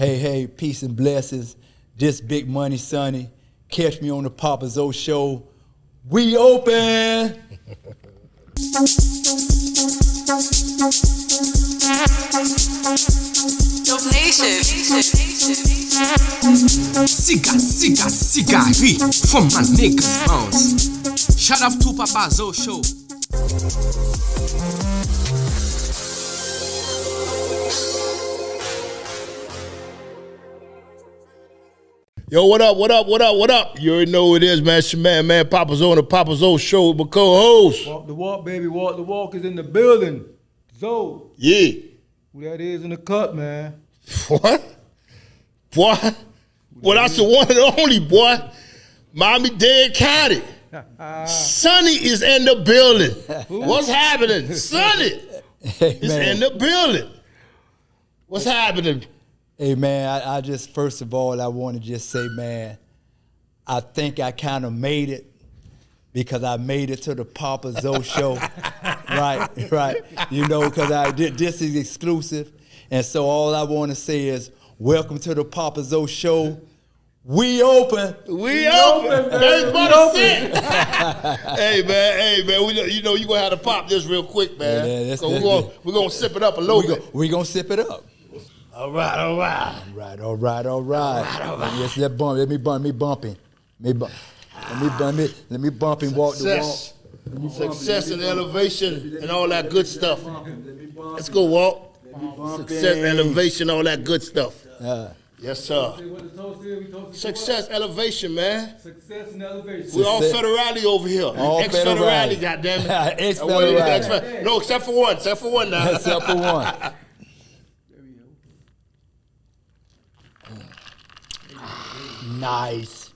Hey, peace and blessings. This Big Money Sonny. Catch me on the Papazoe show. We open. Dope Nation. Cigarette from my niggas' bones. Shout out to Papazoe show. Yo, what up? You already know who it is, man. It's your man, Papazoe on the Papazoe show with my co-host. Walk the walk, baby. Walk the walk is in the building. Zoe. Yeah. Who that is in the cut, man? What? Boy. Well, that's the one and only, boy. Miami-Dade County. Sonny is in the building. What's happening? Sonny is in the building. What's happening? Hey, man, I just, first of all, I want to just say, man, I think I kind of made it because I made it to the Papazoe show. Right. You know, because this is exclusive. And so all I want to say is, welcome to the Papazoe show. We open. We open, man. Hey, man, you know you're going to have to pop this real quick, man. Yeah, so we're going to sip it up a little bit. We're going to sip it up. All right. Yes, let me bump him. Let me bump him, walk the walk. Success and elevation and all that good stuff. Let's go, walk. Success, elevation, all that good stuff. Yes, sir. Success, elevation, man. Success and elevation. We're all federale over here. Ex-federale, goddammit. Ex-federale. No, except for one now. Except for one. Nice,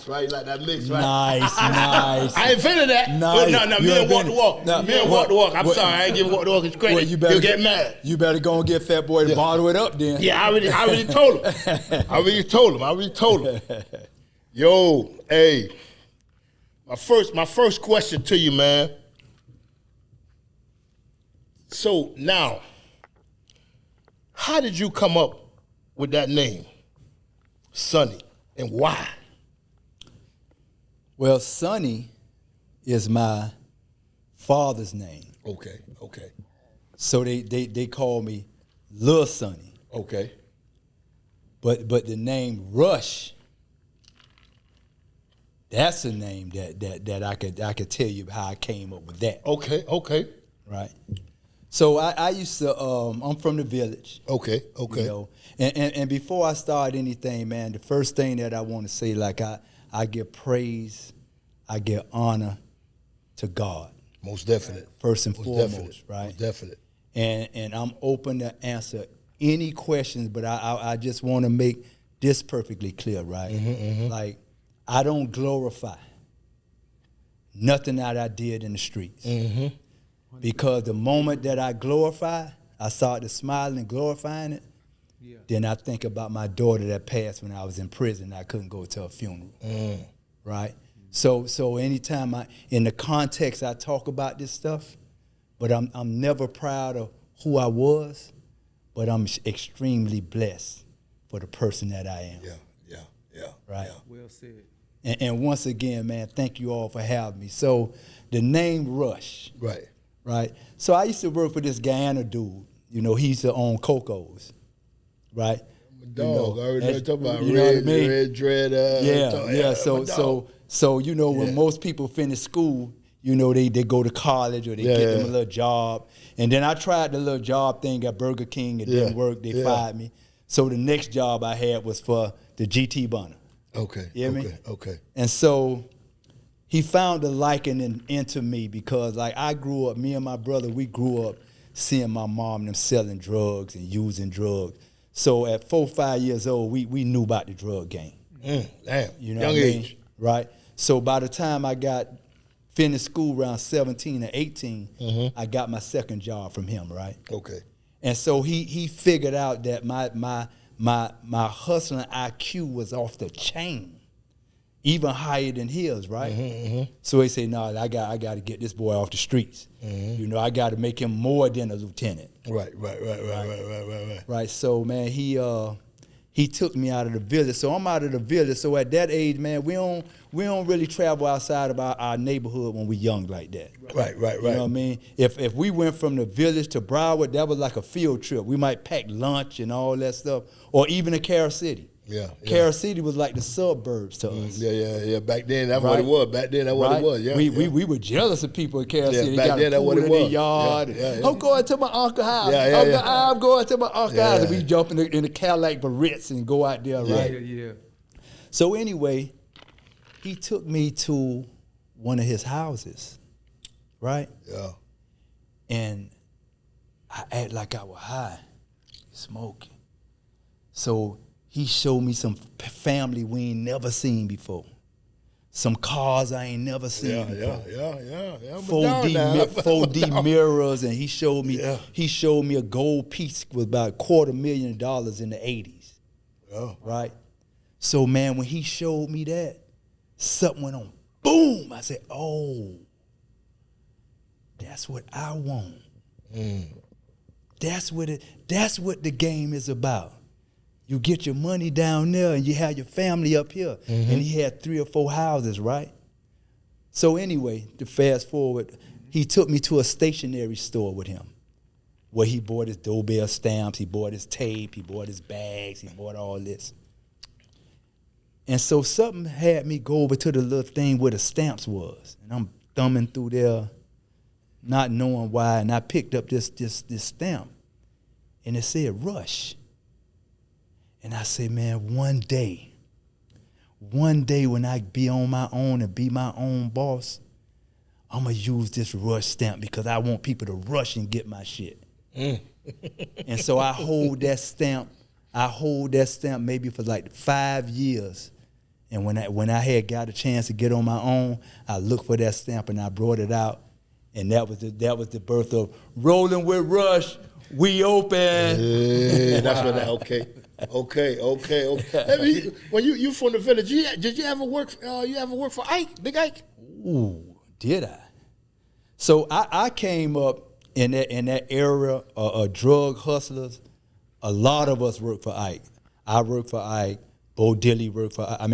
right? Like that mix, right? Nice. I invented that. Nice. No, me and walk the walk. Walk the walk. I'm sorry, I ain't giving walk the walk his credit. He'll get mad. You better go and get Fat Boy to bottle it up then. Yeah, I already told him. I already told him. Yo, hey, my first question to you, man. So now, how did you come up with that name, Sonny, and why? Well, Sonny is my father's name. Okay. So they call me Lil Sonny. Okay. But the name Rush, that's a name that I could tell you how I came up with that. Okay. Right. So I used to I'm from the village. Okay. You know, and before I start anything, man, the first thing that I want to say, like I give praise, I give honor to God. Most definite. First and foremost, definite. right? Most definite. And I'm open to answer any questions, but I just want to make this perfectly clear, right? Like, I don't glorify nothing that I did in the streets. Because the moment that I glorify, I started smiling and glorifying it, then I think about my daughter that passed when I was in prison. I couldn't go to her funeral, right? So anytime in the context I talk about this stuff, but I'm never proud of who I was, but I'm extremely blessed for the person that I am. Yeah. Right? Yeah. Well said. And once again, man, thank you all for having me. So the name Rush. Right. So I used to work for this Guyana dude. You know, he used to own Coco's. Right. Dog, I already know talking about you know what I mean? red dread. Yeah. So you know, when most people finish school, you know, they go to college or they get them a little job. And then I tried the little job thing at Burger King. It didn't work. They fired me. So the next job I had was for the GT Bunner. Okay. You hear me? Okay. And so he found a liking into me because, like, me and my brother, we grew up seeing my mom and them selling drugs and using drugs. So at 4, 5 years old, we knew about the drug game. Damn. You know Young what I mean? age. Right? So by the time I finished school around 17 or 18, I got my second job from him, right? Okay. And so he figured out that my hustling IQ was off the chain. Even higher than his, right? So he said, "No, I got to get this boy off the streets. You know, I got to make him more than a lieutenant." Right. Right. So man, he he took me out of the village. So I'm out of the village. So at that age, man, we don't really travel outside of our neighborhood when we young like that. Right. You know what I mean? If we went from the village to Broward, that was like a field trip. We might pack lunch and all that stuff, or even to Carol City. Yeah. Carol City was like the suburbs to us. Yeah. Back then, that's what it was. Back then, that's what it was. Yeah. We were jealous of people in Carol City. Back They got then, a that's pool what it in was. their yard. Yeah. I'm going to my uncle's house. Yeah. I'm going to my uncle's house. And Yeah. we jump in the Cadillac Barrettes and go out there, right? Yeah. So anyway, he took me to one of his houses, right? Yeah. And I act like I was high, smoking. So he showed me some family we ain't never seen before. Some cars I ain't never seen before. Yeah. 4D mirrors, and he showed me Yeah. a gold piece with about $250,000 in the 80s. Yeah. Right? So man, when he showed me that, something went on. Boom! I said, oh, that's what I want. That's what the game is about. You get your money down there and you have your family up here. And he had 3 or 4 houses, right? So anyway, to fast forward, he took me to a stationery store with him where he bought his doorbell stamps, he bought his tape, he bought his bags, he bought all this. And so something had me go over to the little thing where the stamps was. And I'm thumbing through there, not knowing why, and I picked up this stamp. And it said Rush. And I say, man, one day when I be on my own and be my own boss, I'm going to use this Rush stamp because I want people to rush and get my shit. And so I hold that stamp maybe for like 5 years. And when I had got a chance to get on my own, I looked for that stamp and I brought it out. And that was the birth of Rolling with Rush. We open. Yeah, that's what that. Okay. I mean, when you from the village, did you ever work? You ever work for Ike, Big Ike? Ooh, did I? So I came up in that era of drug hustlers. A lot of us worked for Ike. I worked for Ike. Bo Dilly worked for. I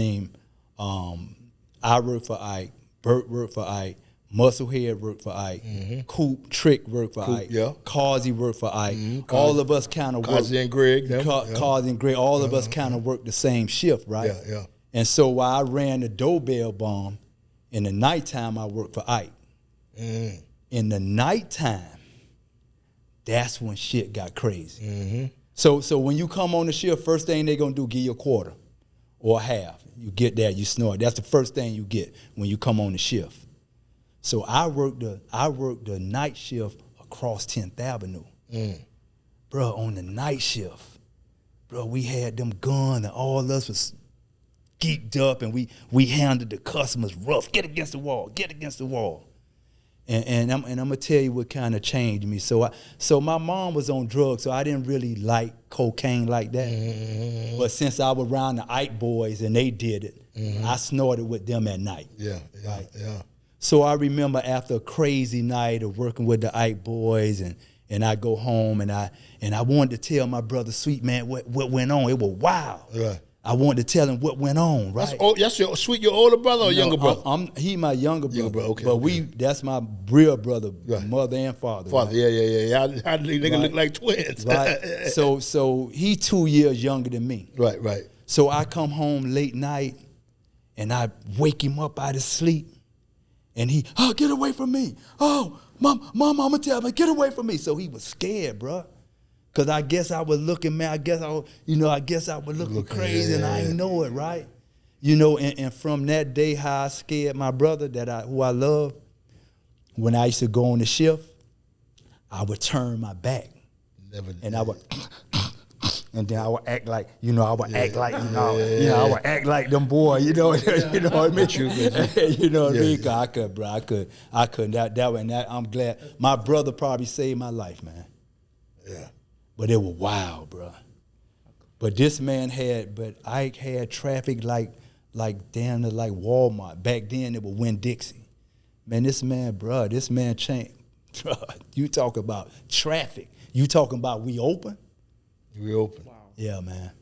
worked for Ike. Bert worked for Ike. Musclehead worked for Ike. Coop Trick worked for Ike. Yeah. Causey worked for Ike. All of us kind of worked. Causey and Greg. Causey and Greg. All of us kind of worked the same shift, right? Yeah. And so while I ran the doorbell bomb, in the nighttime I worked for Ike. In the nighttime, that's when shit got crazy. So when you come on the shift, first thing they gonna do, give you a quarter or a half. You get that, you snort. That's the first thing you get when you come on the shift. So I worked the night shift across 10th Avenue. Bro, on the night shift, bro, we had them guns and all of us was geeked up and we handled the customers rough. Get against the wall. And I'm gonna tell you what kind of changed me. So my mom was on drugs, so I didn't really like cocaine like that. But since I was around the Ike boys and they did it, I snorted with them at night. Yeah. So I remember after a crazy night of working with the Ike boys and I go home and I wanted to tell my brother Sweet, man, what went on. It was wild. Right. I wanted to tell him what went on, right? That's your older brother or younger brother? He my younger brother. Okay, but okay. That's my real brother, mother and father. Father, right? yeah. I nigga look like twins. Right. So he 2 years younger than me. Right. So I come home late night and I wake him up out of sleep. And he, get away from me. Oh, mama, tell me, get away from me. So he was scared, bro. Cause I guess I was looking, man. I guess I was looking crazy, and I ain't know it, right? And from that day, how I scared my brother who I love. When I used to go on the shift, I would turn my back, and I would, and then I would act like, I would act like them boys, you know what I mean? You know what I mean? Cause I couldn't. That I'm glad my brother probably saved my life, man. Yeah. But it was wild, bro. But Ike had traffic like damn near like Walmart. Back then it was Winn-Dixie. Man, this man changed. You talk about traffic. You talking about we open? We open. Wow. Yeah, man.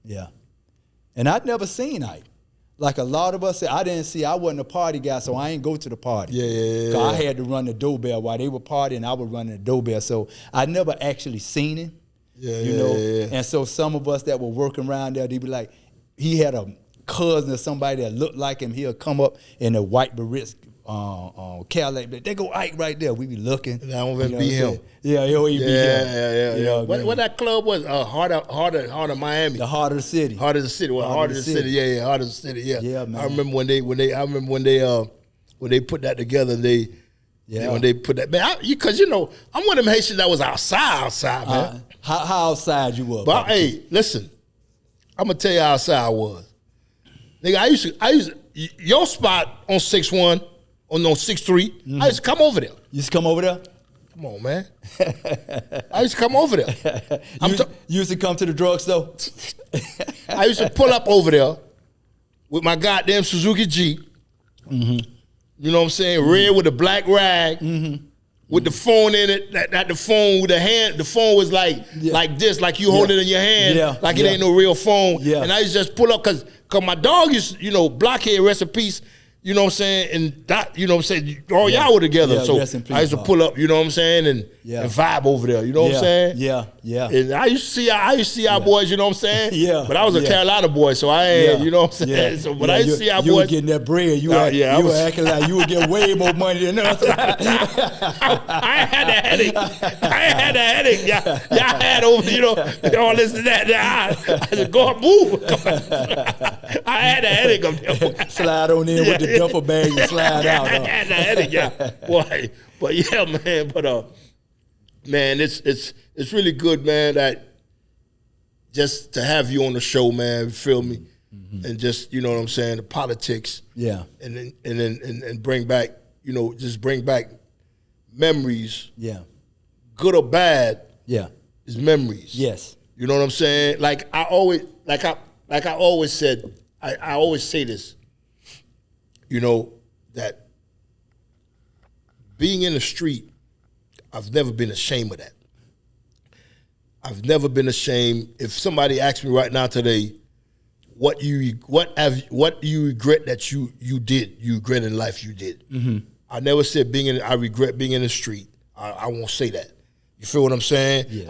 Yeah. And I'd never seen Ike. Like a lot of us said, I wasn't a party guy, so I ain't go to the party. Yeah. 'Cause I had to run the doorbell while they were partying, I was running the doorbell. So I never actually seen him. Yeah. And so some of us that were working around there, they'd be like, he had a cousin or somebody that looked like him. He'll come up in a white Barretts Cadillac. They go Ike right there. We be looking. That don't even be him. Yeah, he'll be him. Yeah. You know What that club was? Heart of Miami. The heart of the city. Heart of the city. Well, Heart of the city. Yeah, Heart of the city. Yeah. Yeah, man. I remember when they put that together. When they put that, man, because I'm one of them Haitians that was outside, man. How outside you were? But hey, listen, I'm gonna tell you how outside I was. Nigga, I used to, your spot on 6-1, or no 6-3. I used to come over there. You used to come over there? Come on, man. I used to come over there. You used to come to the drugstore? I used to pull up over there with my goddamn Suzuki Jeep. Mm-hmm. You know what I'm saying? Red with a black rag. Mm-hmm. With the phone in it, that the phone with the hand, the phone was like this, like you hold it in your hand, like it ain't no real phone. Yeah. And I used to just pull up because my dog used, Blockhead, rest in peace, you know what I'm saying, and that, you know what I'm saying, all y'all were together. So I used to pull up, you know what I'm saying, and vibe over there, you know what I'm saying? Yeah. And I used to see our boys, you know what I'm saying? Yeah. But I was a Carolina boy, so I ain't, you know what I'm saying? So, but I used to see our boys. You were getting that bread. You were acting like you would get way more money than us. I had a headache. Y'all had over, all this and that. I said, go on, move. I had a headache up there. Slide on in with the duffel bag and slide out. I had a headache, boy. But yeah, man. But man, it's really good, man. That just to have you on the show, man. You feel me? Mm-hmm. And just the politics. The politics. Yeah. And bring back, just bring back memories. Yeah. Good or bad. Yeah. Is memories. Yes. You know what I'm saying? Like I always said, I always say this. That being in the street, I've never been ashamed of that. I've never been ashamed. If somebody asks me right now today, what you regret that you regret in life you did. Mm-hmm. I never said I regret being in the street. I won't say that. You feel what I'm saying? Yes.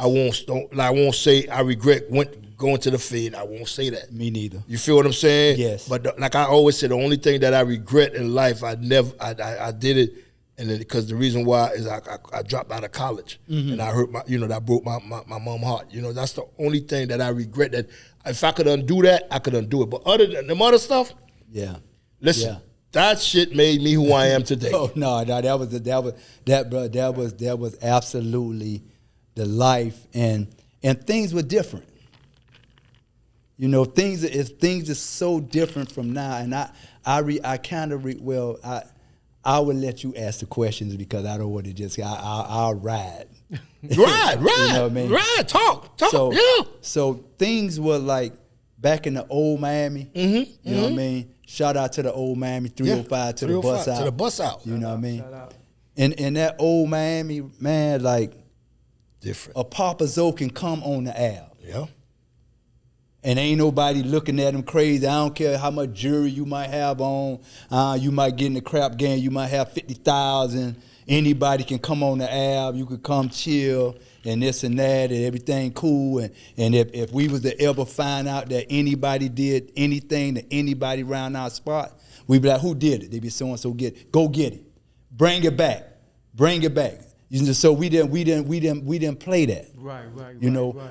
I won't say I regret going to the Fed. I won't say that. Me neither. You feel what I'm saying? Yes. But like I always said, the only thing that I regret in life, I did it, and because the reason why is I dropped out of college, and I hurt that broke my mom's heart. That's the only thing that I regret. That if I could undo that, I could undo it. But other than the other stuff, listen, that shit made me who I am today. Oh no, that was absolutely the life, and things were different. Things are so different from now, and I would let you ask the questions because I don't want to just I'll ride. Ride. You know what I mean? Ride, talk. So things were like back in the old Miami. Mm-hmm, you know what I mean? Shout out to the old Miami 305 to the bus out. To the bus out. You know what I mean? In that old Miami, man, like different. A Papazoe can come on the Ave. Yeah. And ain't nobody looking at him crazy. I don't care how much jewelry you might have on. You might get in the crap game. You might have 50,000. Anybody can come on the Ave. You could come chill and this and that and everything cool. And if we was to ever find out that anybody did anything to anybody around our spot, we'd be like, who did it? They'd be so-and-so go get it. Bring it back. So we didn't play that. Right.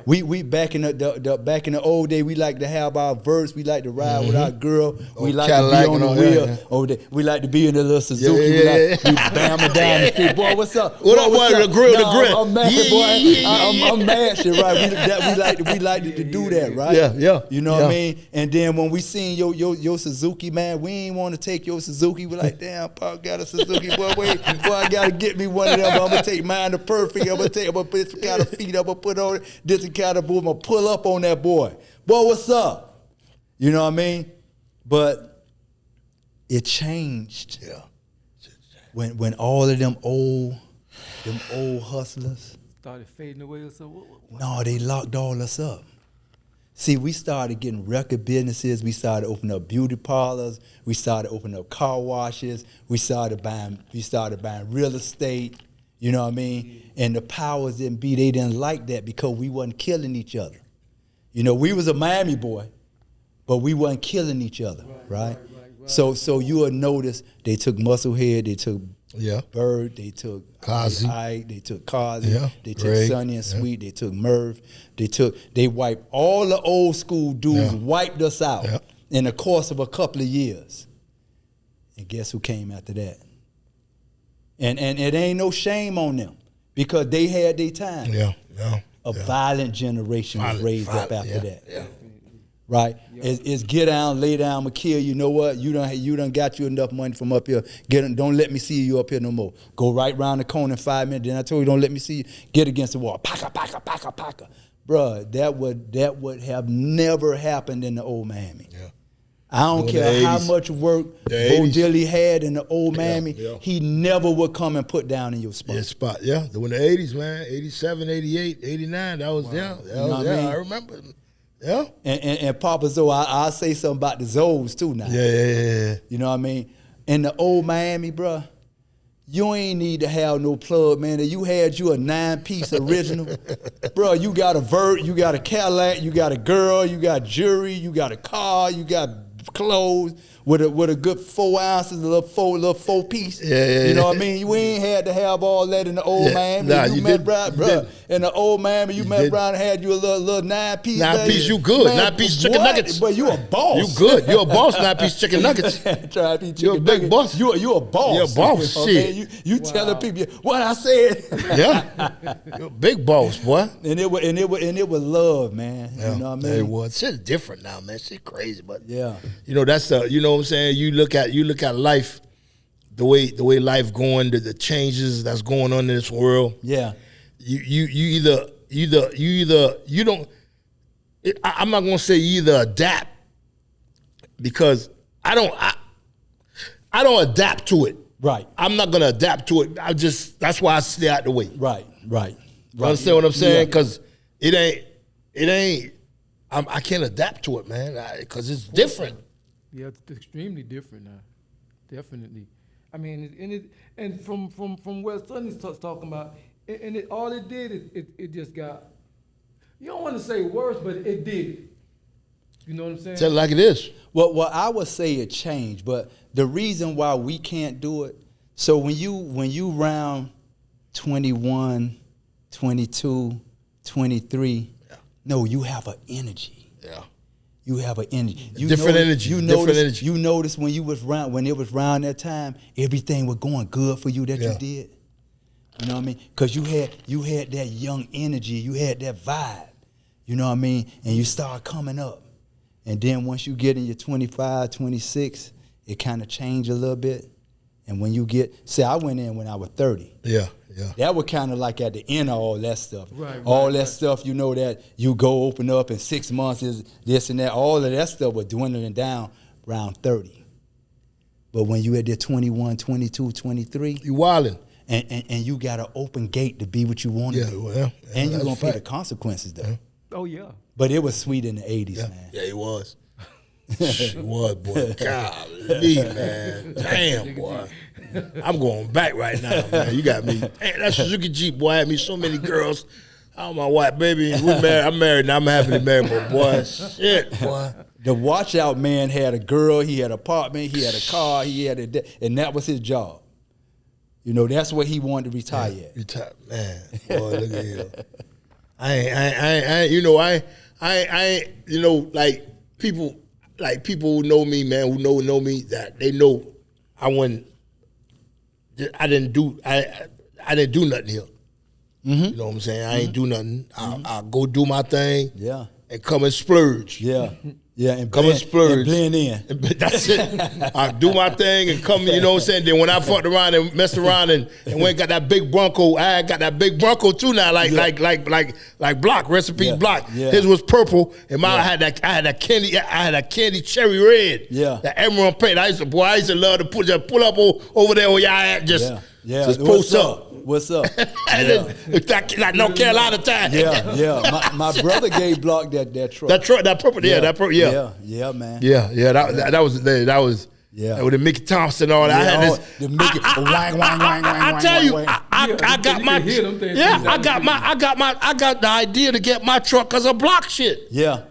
We back in the old day, we like to have our verse. We like to ride with our girl. We like Cadillac to be on the wheel. Over there. We like to be in the little Suzuki. We bamming down the street. Boy, what's up? What up, boy? The grill. I'm mad, boy. I'm mad, right? We like to do that, right? Yeah. You know what I mean? And then when we seen your Suzuki, man, we ain't want to take your Suzuki. We like, damn, Pop got a Suzuki. Boy, I gotta get me one of them. I'm gonna take mine the perfect. I'm gonna put some kind of feet up. I'm gonna put on this kind of boy. I'm gonna pull up on that boy. Boy, what's up? You know what I mean? But it changed. Yeah. When all of them old hustlers started fading away or so. No, they locked all us up. See, we started getting record businesses. We started opening up beauty parlors. We started opening up car washes. We started buying real estate. You know what I mean? And the powers that be, they didn't like that because we wasn't killing each other. You know, we was a Miami boy, but we wasn't killing each other, right? So you will notice they took Musclehead, they took Bird, they took Kazi, Ike, they took Kazi, they took Greg, Sonny and Sweet, they took Merv, they wiped all the old school dudes, wiped us out in the course of a couple of years. And guess who came after that? And it ain't no shame on them because they had their time. A violent generation was raised up after that. Right? It's get down, lay down, I'ma kill you. You know what? You done got you enough money from up here. Don't let me see you up here no more. Go right round the corner in 5 minutes. Then I told you don't let me see you. Get against the wall. Paka, paka, paka, paka. Bruh, that would have never happened in the old Miami. I don't care how much work Bo Diddley had in the old Miami, he never would come and put down in your spot. When the 80s, man, 87, 88, 89, that was I remember. Yeah. And Papazoe, I'll say something about the Zoes too now. Yeah. You know what I mean? In the old Miami, bruh, you ain't need to have no plug, man. If you had you a 9-piece original, bruh, you got a vert, you got a Cadillac, you got a girl, you got jewelry, you got a car, you got clothes with a good 4 ounces, a little four piece. You know what I mean? You ain't had to have all that in the old Miami. You met Brown, bro. In the old Miami, you met Brown and had you a little 9-piece. 9-piece, you good. 9-piece chicken nuggets. But you a boss. You good. You a boss. 9-piece chicken nuggets. You a big boss. You a boss. You a boss. Okay? Shit. You telling people what I said. You a big boss, boy. And it was love, man. You know what I mean? It was. Shit's different now, man. Shit crazy, but you know that's you know what I'm saying. You look at life, the way life going, the changes that's going on in this world. Yeah. You don't. I'm not gonna say you either adapt because I don't adapt to it. Right. I'm not gonna adapt to it. That's why I stay out the way. Right. You understand what I'm saying? Because it ain't. I can't adapt to it, man, because it's different. Yeah, it's extremely different now. Definitely. I mean, and from what Sonny's talking about, and all it did is it just got. You don't want to say worse, but it did. You know what I'm saying? Tell it like it is. Well, I would say it changed, but the reason why we can't do it. So when you round 21, 22, 23, no, you have an energy. Yeah. You have an energy. Different energy. You notice when it was round that time, everything was going good for you that you did. You know what I mean? Because you had that young energy, you had that vibe. You know what I mean? And you start coming up. And then once you get in your 25, 26, it kind of changed a little bit. And when you I went in when I was 30. Yeah. That was kind of like at the end of all that stuff. Right. Stuff, you know, that you go open up in 6 months is this and that. All of that stuff was dwindling down around 30. But when you at there 21, 22, 23. You wildin'. And you got an open gate to be what you want to be. Well, and you're going to pay the consequences, though. Oh, yeah. But it was sweet in the 80s, man. Yeah, it was. It was, boy. Golly, man. Damn, boy. I'm going back right now, man. You got me. Hey, that Suzuki Jeep, boy, had me so many girls. Oh, my wife, baby. I'm married now. I'm happily married, but boy, shit, boy. The watch out man had a girl, he had an apartment, he had a car, and that was his job. You know, that's what he wanted to retire at. Retire, man. Boy, look at him. I you know, like people who know me, man, who know me, that they know I didn't do nothing here. Mm-hmm. You know what I'm saying? I ain't do nothing. I'll go do my thing. Yeah. And come and splurge. Yeah. Yeah, and come and splurge. And blend in. That's it. I do my thing and come, you know what I'm saying? Then when I fucked around and messed around and went and got that big Bronco, I got that big Bronco too now, like Block, recipe Block. Yeah. His was purple, and mine I had that candy cherry red. Yeah. That emerald paint. I used to love to pull up over there where y'all at, just post up. What's up? Like North Carolina time. Yeah. My brother gave Block that truck. That purple, Yeah, man. That was with the Mickey Thompson and all that. I had this. The Mickey, I tell you, I got the idea to get my truck because of Block shit. Yeah.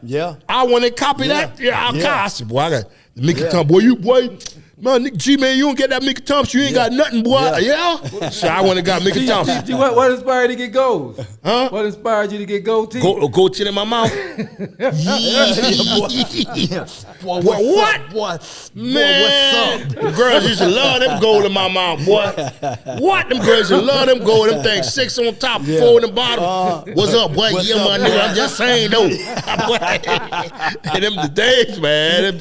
I want to copy that. I said, boy, I got the Mickey Thompson. Boy, man, G-Man, you don't get that Mickey Thompson, you ain't got nothing, boy. Yeah? So I went and got Mickey Thompson. What inspired you to get gold? Huh? What inspired you to get gold teeth? Gold teeth in my mouth. Boy, what? Boy, Man, them girls used to love them gold in my mouth, boy. What? Them girls used to love them gold. Them things 6 on top, 4 on the bottom. What's up, boy? What's Yeah, up, my nigga. I'm just saying, though. And them the days, man.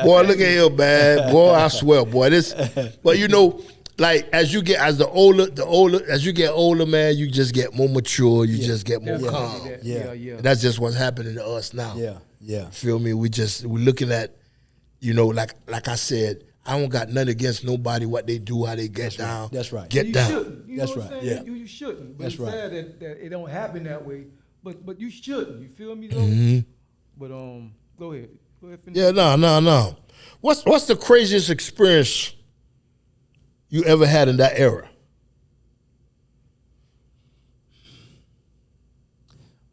Boy, look at here, man. Boy, I swear, boy. But you know, like as you get older, man, you just get more mature. You just get more calm. Yeah. And that's just what's happening to us now. Yeah. Feel me? We're looking at, you know, like I said, I don't got nothing against nobody, what they do, how they get down. That's right. You down. shouldn't. You know That's what I'm right. saying? Yeah. You shouldn't. But That's it's right. sad that it don't happen that way. But you shouldn't. You feel me though? Mm-hmm. But go ahead. Finish. Yeah, no. What's the craziest experience you ever had in that era?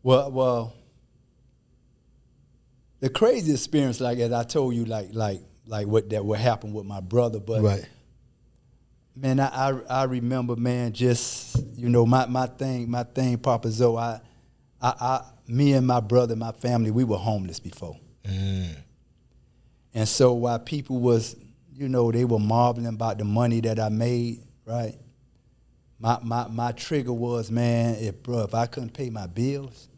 Well, the crazy experience, like as I told you, like what happened with my brother, but Right. man, I remember, man, just you know my thing, Papazoe. Me and my brother, my family, we were homeless before, and so while people was, you know, they were marveling about the money that I made, right? My trigger was, man, if I couldn't pay my bills,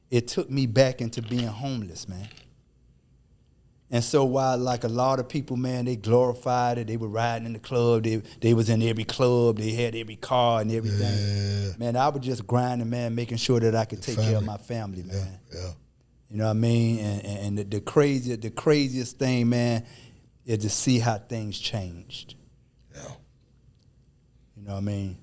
it took me back into being homeless, man. And so while like a lot of people, man, they glorified it, they were riding in the club, they was in every club, they had every car and everything. Yeah. Man, I was just grinding, man, making sure that I could take care of my family, man. Yeah. You know what I mean? And the craziest thing, man, is to see how things changed. Yeah. You know what I mean?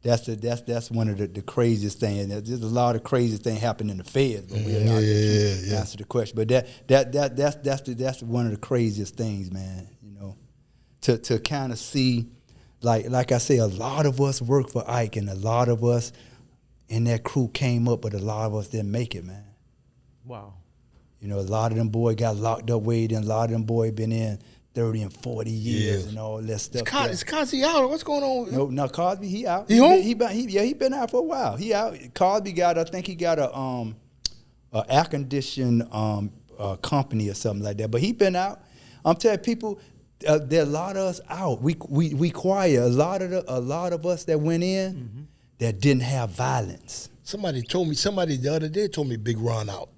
That's one of the craziest things. There's a lot of crazy things happening in the feds, but we'll not answer the question. But that's one of the craziest things, man. You know, to kind of see, like I say, a lot of us work for Ike, and a lot of us in that crew came up, but a lot of us didn't make it, man. Wow. You know, a lot of them boys got locked up way, and a lot of them boys been in 30 and 40 years and all that stuff. Is Cosby out? What's going on? No, Cosby, he out. He home? He been out for a while. He out. Cosby I think he got a air conditioned company or something like that. But he been out. I'm telling people, there are a lot of us out. We quiet. A lot of us that went in that didn't have violence. Somebody the other day told me Big Ron out.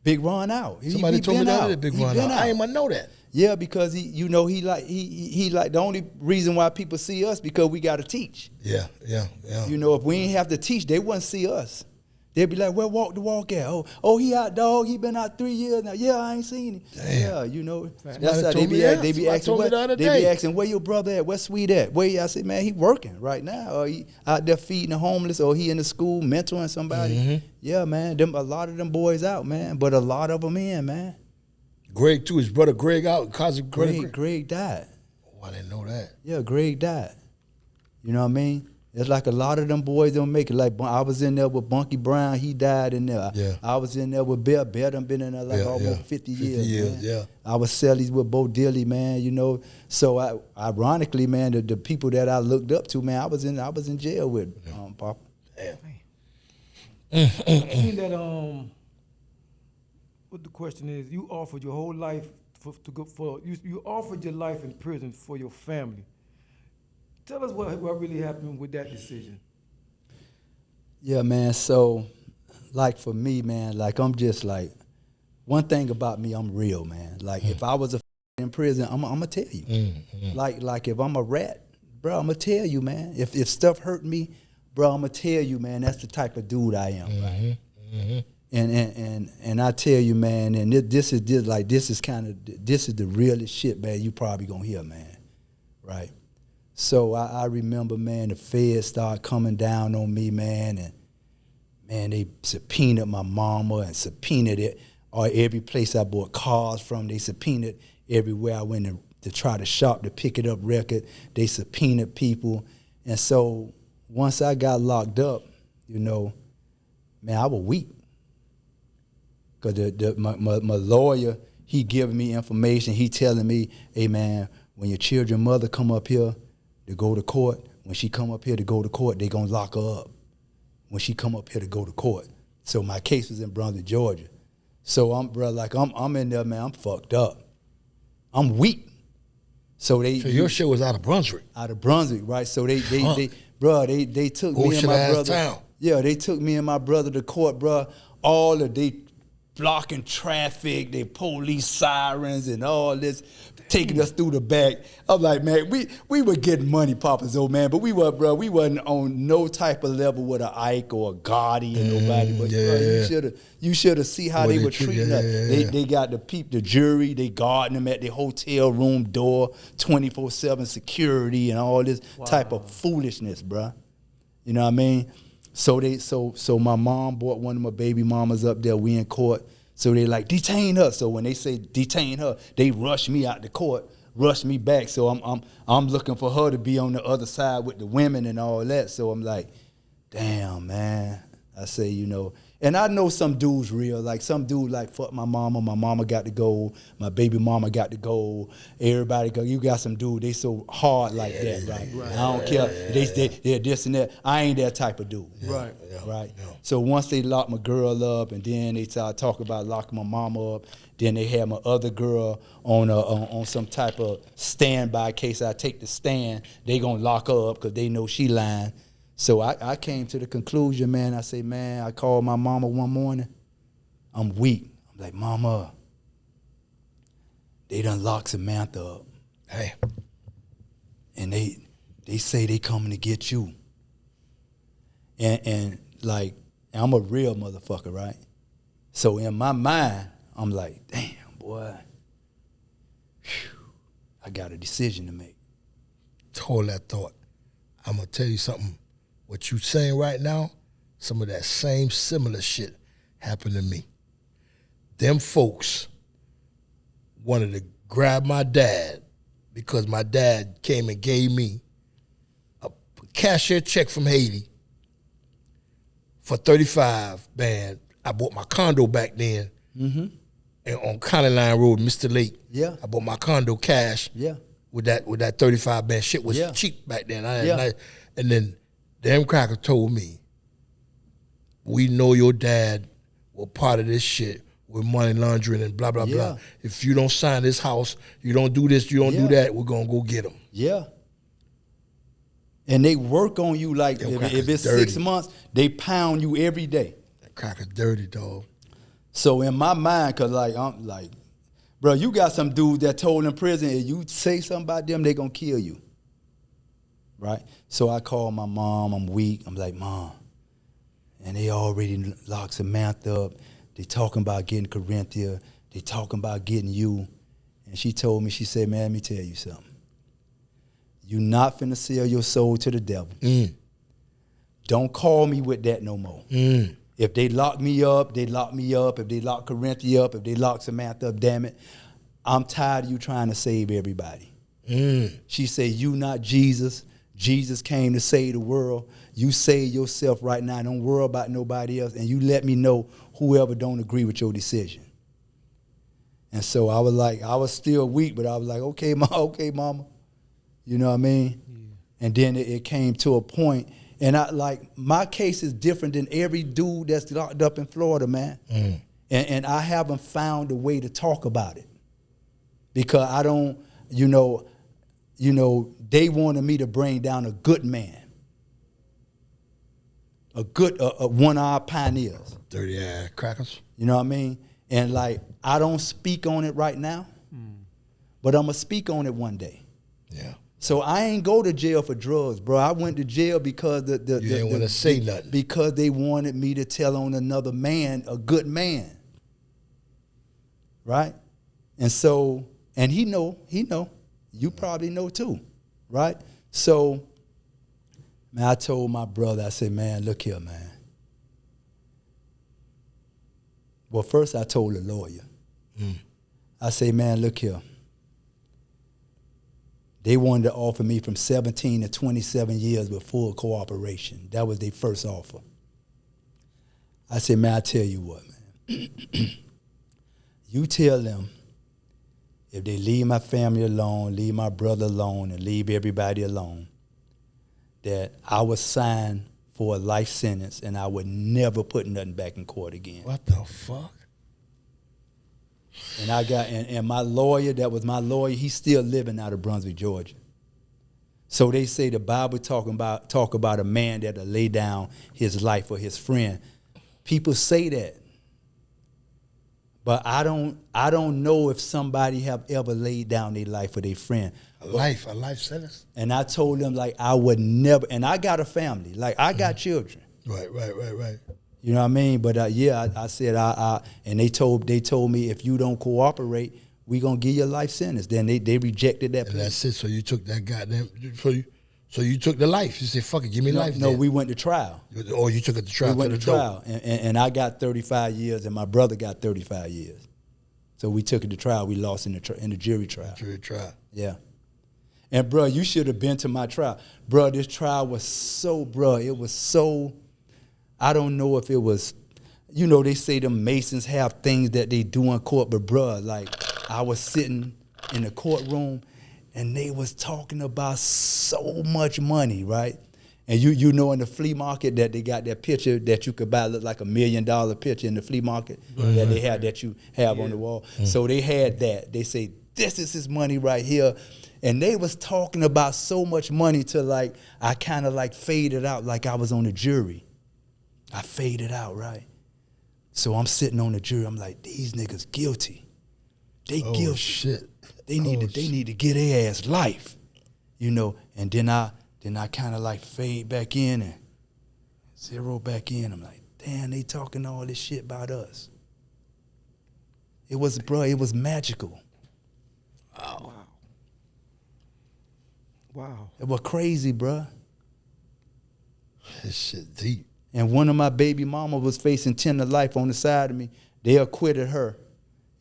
Big Ron out. Somebody told me the other day Big Ron out. I ain't even know that. Yeah, because he like the only reason why people see us because we got to teach. Yeah. You know, if we ain't have to teach, they wouldn't see us. They'd be like, "Where walk the walk at? Oh, he out, dog. He been out 3 years now. Yeah, I ain't seen him. Damn. Yeah, you know, Somebody that's how told me that. they be Somebody asking. told me the other They day. be asking, where your brother at? Where Sweet at? Where I said, man, he working right now, or he out there feeding the homeless, or he in the school mentoring somebody. Yeah, man, a lot of them boys out, man, but a lot of them in, man. Greg too. His brother Greg out. Cosby. Greg died. Oh, I didn't know that. Yeah, Greg died. You know what I mean? It's like a lot of them boys don't make it. Like I was in there with Bunky Brown, he died in there. Yeah. I was in there with Bear. Bear done been in there like almost 50 years. Man. Yeah. I was Sellies with Bo Dilly, man. You know, so ironically, man, the people that I looked up to, man, I was in jail with Papa. Damn. I mean that what the question is, you offered your whole life you offered your life in prison for your family. Tell us what really happened with that decision. Yeah, man. So, like for me, man, like I'm just like, one thing about me, I'm real, man. Like if I was in prison, I'm gonna tell you. Like if I'm a rat, bro, I'm gonna tell you, man. If stuff hurt me, bro, I'm gonna tell you, man. That's the type of dude I am, right? And I tell you, man, and this is the realest shit, man. You probably gonna hear, man, right? So I remember, man, the feds started coming down on me, man, and man, they subpoenaed my mama and subpoenaed it, or every place I bought cars from, they subpoenaed everywhere I went to try to shop to pick it up record. They subpoenaed people. And so once I got locked up, you know, man, I was weak. Because my lawyer, he giving me information. He telling me, hey, man, when your children's mother come up here to go to court, when she come up here to go to court, they going to lock her up when she come up here to go to court. So my case was in Brunswick, Georgia. So I'm in there, man, I'm fucked up. I'm weak. So your shit was out of Brunswick? Out of Brunswick, right? So they took me and my brother. Town. Yeah, they took me and my brother to court, bro. All of they blocking traffic, they police sirens and all this, taking us through the back. I'm like, man, we were getting money, Papazoe, man, but we wasn't on no type of level with an Ike or a Gotti or nobody. But bro, you should have see how they were treating us. They got the jury, they guarding them at the hotel room door, 24/7 security and all this type of foolishness, bro. You know what I mean? So my mom brought one of my baby mamas up there. We in court. So they like, detain her. So when they say detain her, they rush me out the court, rush me back. So I'm looking for her to be on the other side with the women and all that. So I'm like, damn, man. I say, you know, and I know some dudes real. Like some dude like, fuck my mama got to go, my baby mama got to go, everybody go. You got some dude, they so hard like that, right? I don't care. They're this and that. I ain't that type of dude. Right. So once they locked my girl up and then they started talking about locking my mama up, then they had my other girl on some type of standby in case I take the stand, they gonna lock her up because they know she lying. So I came to the conclusion, man. I say, man, I called my mama one morning. I'm weak. I'm like, mama, they done locked Samantha up. Hey. And they say they coming to get you. And like, I'm a real motherfucker, right? So in my mind, I'm like, damn, boy, I got a decision to make. Hold that thought. I'm going to tell you something. What you saying right now, some of that same similar shit happened to me. Them folks wanted to grab my dad because my dad came and gave me a cashier check from Haiti for $35, man. I bought my condo back then and on County Line Road, Mr. Lake. Yeah. I bought my condo cash with that $35, man. Shit was cheap back then. And then them crackers told me, we know your dad was part of this shit with money laundering and blah, blah, blah. If you don't sign this house, you don't do this, you don't do that, we're going to go get him. Yeah. And they work on you like, if it's dirty. 6 months, they pound you every day. That cracker's dirty, dog. So in my mind, because like, I'm like, bro, you got some dudes that told in prison, if you say something about them, they going to kill you. Right? So I called my mom. I'm weak. I'm like, Mom. And they already locked Samantha up. They talking about getting Corinthia. They talking about getting you. And she told me, she said, man, let me tell you something. You not finna sell your soul to the devil. Don't call me with that no more. If they lock me up, they lock me up. If they lock Corinthia up, if they lock Samantha up, damn it. I'm tired of you trying to save everybody. She said, you not Jesus. Jesus came to save the world. You save yourself right now. Don't worry about nobody else. And you let me know whoever don't agree with your decision. And so I was still weak, but I was like, okay, mama. You know what I mean? Yeah. And then it came to a point, and my case is different than every dude that's locked up in Florida, man. And I haven't found a way to talk about it. Because I don't, you know, they wanted me to bring down a good man. A good, one of our pioneers. Dirty ass crackers. You know what I mean? And like, I don't speak on it right now, but I'm going to speak on it one day. Yeah. So I ain't go to jail for drugs, bro. I went to jail because you didn't want to say nothing. Because they wanted me to tell on another man, a good man. Right? And so, and he know. You probably know too, right? So, man, I told my brother, I said, man, look here, man. Well, first I told the lawyer. I say, man, look here. They wanted to offer me from 17 to 27 years with full cooperation. That was their first offer. I said, man, I tell you what, man. You tell them if they leave my family alone, leave my brother alone, and leave everybody alone, that I was signed for a life sentence and I would never put nothing back in court again. What the fuck? And I got and my lawyer, that was my lawyer, he's still living out of Brunswick, Georgia. So they say the Bible talk about a man that'll lay down his life for his friend. People say that. But I don't know if somebody have ever laid down their life for their friend. A life sentence? And I told them, like, I would never, and I got a family. Like, I got children. Right. You know what I mean? But yeah, I said, and they told me, if you don't cooperate, we gonna give you a life sentence. Then they rejected that. And that's it. So you took that goddamn, so you took the life. You said, fuck it, give me life. No, we went to trial. Or you took it to trial. We went to trial, and I got 35 years, and my brother got 35 years. So we took it to trial. We lost in the jury trial. Jury trial. Yeah. And, bro, you should have been to my trial. Bro, this trial was so, it was so, I don't know if it was, you know, they say the Masons have things that they do in court, but, bro, like, I was sitting in the courtroom, and they was talking about so much money, right? And you know in the flea market that they got that picture that you could buy, look like $1 million picture in the flea market that they had, that you have on the wall. So they had that. They say, this is his money right here. And they was talking about so much money to, like, I kind of like faded out like I was on the jury. I faded out, right? So I'm sitting on the jury. I'm like, these niggas guilty. They guilty. Shit. They need to get their ass life, you know. And then I kind of like fade back in and zero back in. I'm like, damn, they talking all this shit about us. It was magical. Wow. It was crazy, bro. This shit deep. And one of my baby mama was facing 10 to life on the side of me. They acquitted her.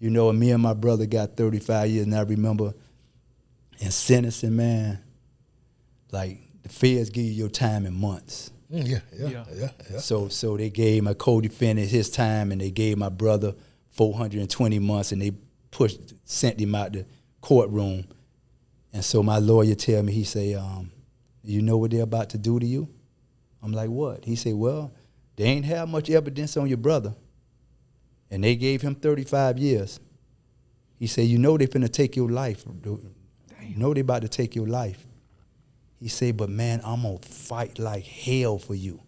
You know, and me and my brother got 35 years. And I remember in sentencing, man, like, the feds give you your time in months. Yeah. So they gave my co-defendant his time, and they gave my brother 420 months, and they sent him out the courtroom. And so my lawyer tell me, he say, you know what they're about to do to you? I'm like, what? He say, well, they ain't have much evidence on your brother. And they gave him 35 years. He said, you know they finna take your life. You know they about to take your life. He said, but man, I'm gonna fight like hell for you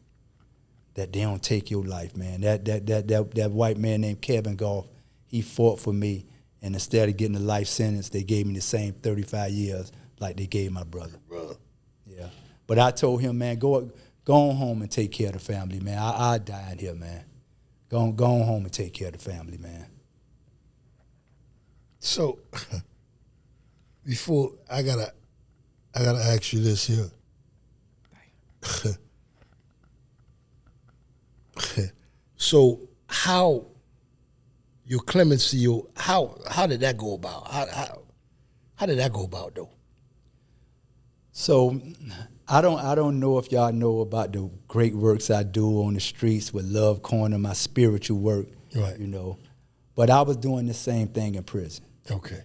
that they don't take your life, man. That white man named Kevin Goff, he fought for me. And instead of getting a life sentence, they gave me the same 35 years like they gave my brother. Yeah. But I told him, man, go on home and take care of the family, man. I died here, man. Go on home and take care of the family, man. So, before I gotta ask you this here. So, how your clemency? How did that go about? How did that go about though? So, I don't know if y'all know about the great works I do on the streets with Love Corner, my spiritual work, right? You know, but I was doing the same thing in prison. Okay.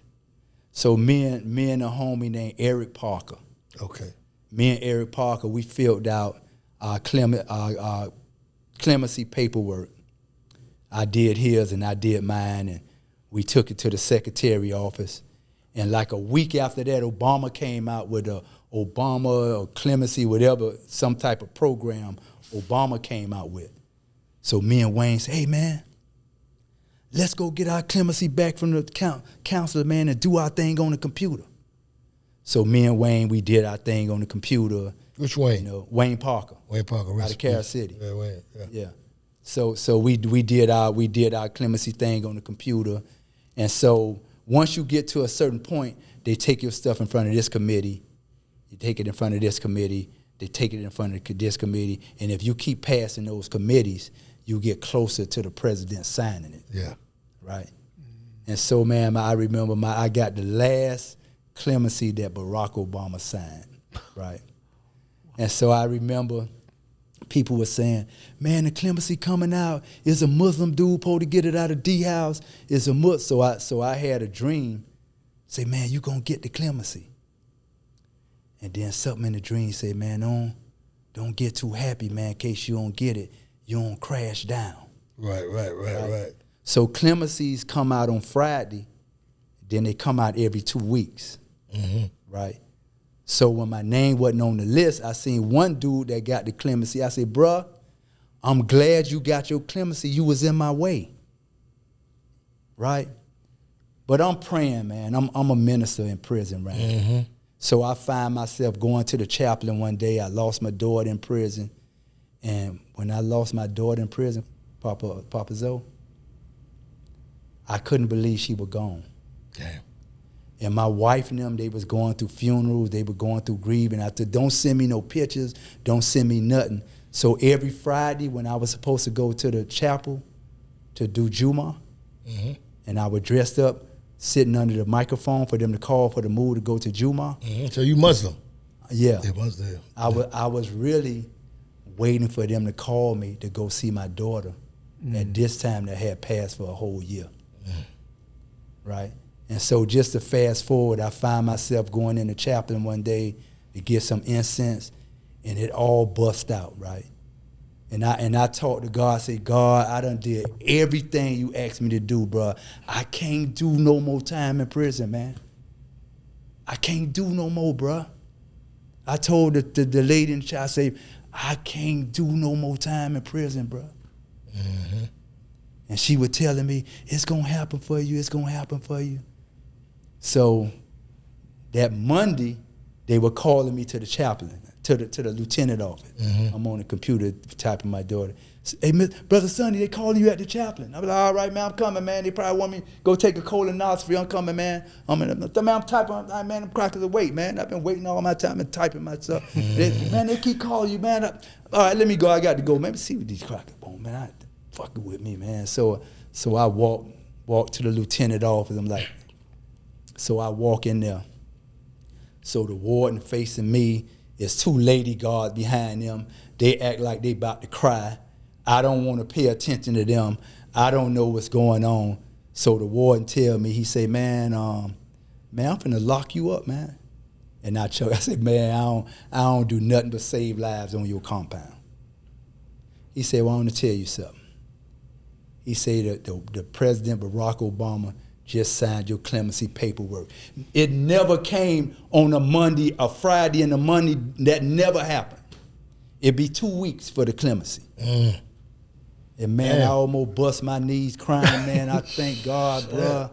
So me and a homie named Eric Parker. Okay. Me and Eric Parker, we filled out our clemency paperwork. I did his and I did mine, and we took it to the secretary office. And like a week after that, Obama came out with a Obama or clemency, whatever, some type of program Obama came out with. So me and Wayne said, hey, man, let's go get our clemency back from the counselor, man, and do our thing on the computer. So me and Wayne, we did our thing on the computer. Which Wayne? You know, Wayne Parker. Wayne Parker. Out of Carol City. Yeah, Wayne. Yeah. So we did our clemency thing on the computer. And so once you get to a certain point, they take your stuff in front of this committee, You take it in front of this committee. They take it in front of this committee. And if you keep passing those committees, you get closer to the president signing it. Yeah. Right? And so, man, I remember I got the last clemency that Barack Obama signed, right? And so I remember people were saying, man, the clemency coming out is a Muslim dude supposed to get it out of D house. It's a Muslim. So I had a dream, say, man, you gonna get the clemency. And then something in the dream say, man, don't get too happy, man, in case you don't get it, you don't crash down. Right. So clemencies come out on Friday, then they come out every 2 weeks, right? So when my name wasn't on the list, I seen one dude that got the clemency. I said, bruh, I'm glad you got your clemency. You was in my way, right? But I'm praying, man. I'm a minister in prison, right? So I find myself going to the chaplain one day. I lost my daughter in prison. And when I lost my daughter in prison, Papazoe, I couldn't believe she was gone. Damn. And my wife and them, they was going through funerals, they were going through grieving. I said, don't send me no pictures, don't send me nothing. So every Friday when I was supposed to go to the chapel to do Juma, and I was dressed up, sitting under the microphone for them to call for the move to go to Juma. So you Muslim? Yeah. They was there. I was really waiting for them to call me to go see my daughter at this time that had passed for a whole year, right? And so just to fast forward, I find myself going in the chaplain one day to get some incense, and it all bust out, right? And I talked to God, I said, God, I done did everything you asked me to do, bro. I can't do no more time in prison, man. I can't do no more, bro. I told the lady in the church, I said, I can't do no more time in prison, bro. And she was telling me, it's going to happen for you, it's going to happen for you. So that Monday, they were calling me to the chaplain, to the lieutenant office. I'm on the computer typing my daughter. Hey, Brother Sonny, they calling you at the chaplain. I was like, all right, man, I'm coming, man. They probably want me to go take a colonoscopy. I'm coming, man. I'm typing, man, I'm cracking the weight, man. I've been waiting all my time and typing myself. Man, they keep calling you, man. All right, let me go. I got to go. Let me see what these crackers want, man. Fucking with me, man. So I walk to the lieutenant office. I'm like, so I walk in there. So the warden facing me, there's two lady guards behind them. They act like they about to cry. I don't want to pay attention to them. I don't know what's going on. So the warden tell me, he say, man, I'm finna lock you up, man. And I choke. I said, man, I don't do nothing but save lives on your compound. He said, well, I want to tell you something. He said that the President Barack Obama just signed your clemency paperwork. It never came on a Monday, a Friday, and a Monday. That never happened. It'd be 2 weeks for the clemency. And man, I almost bust my knees crying, man. I thank God, bro.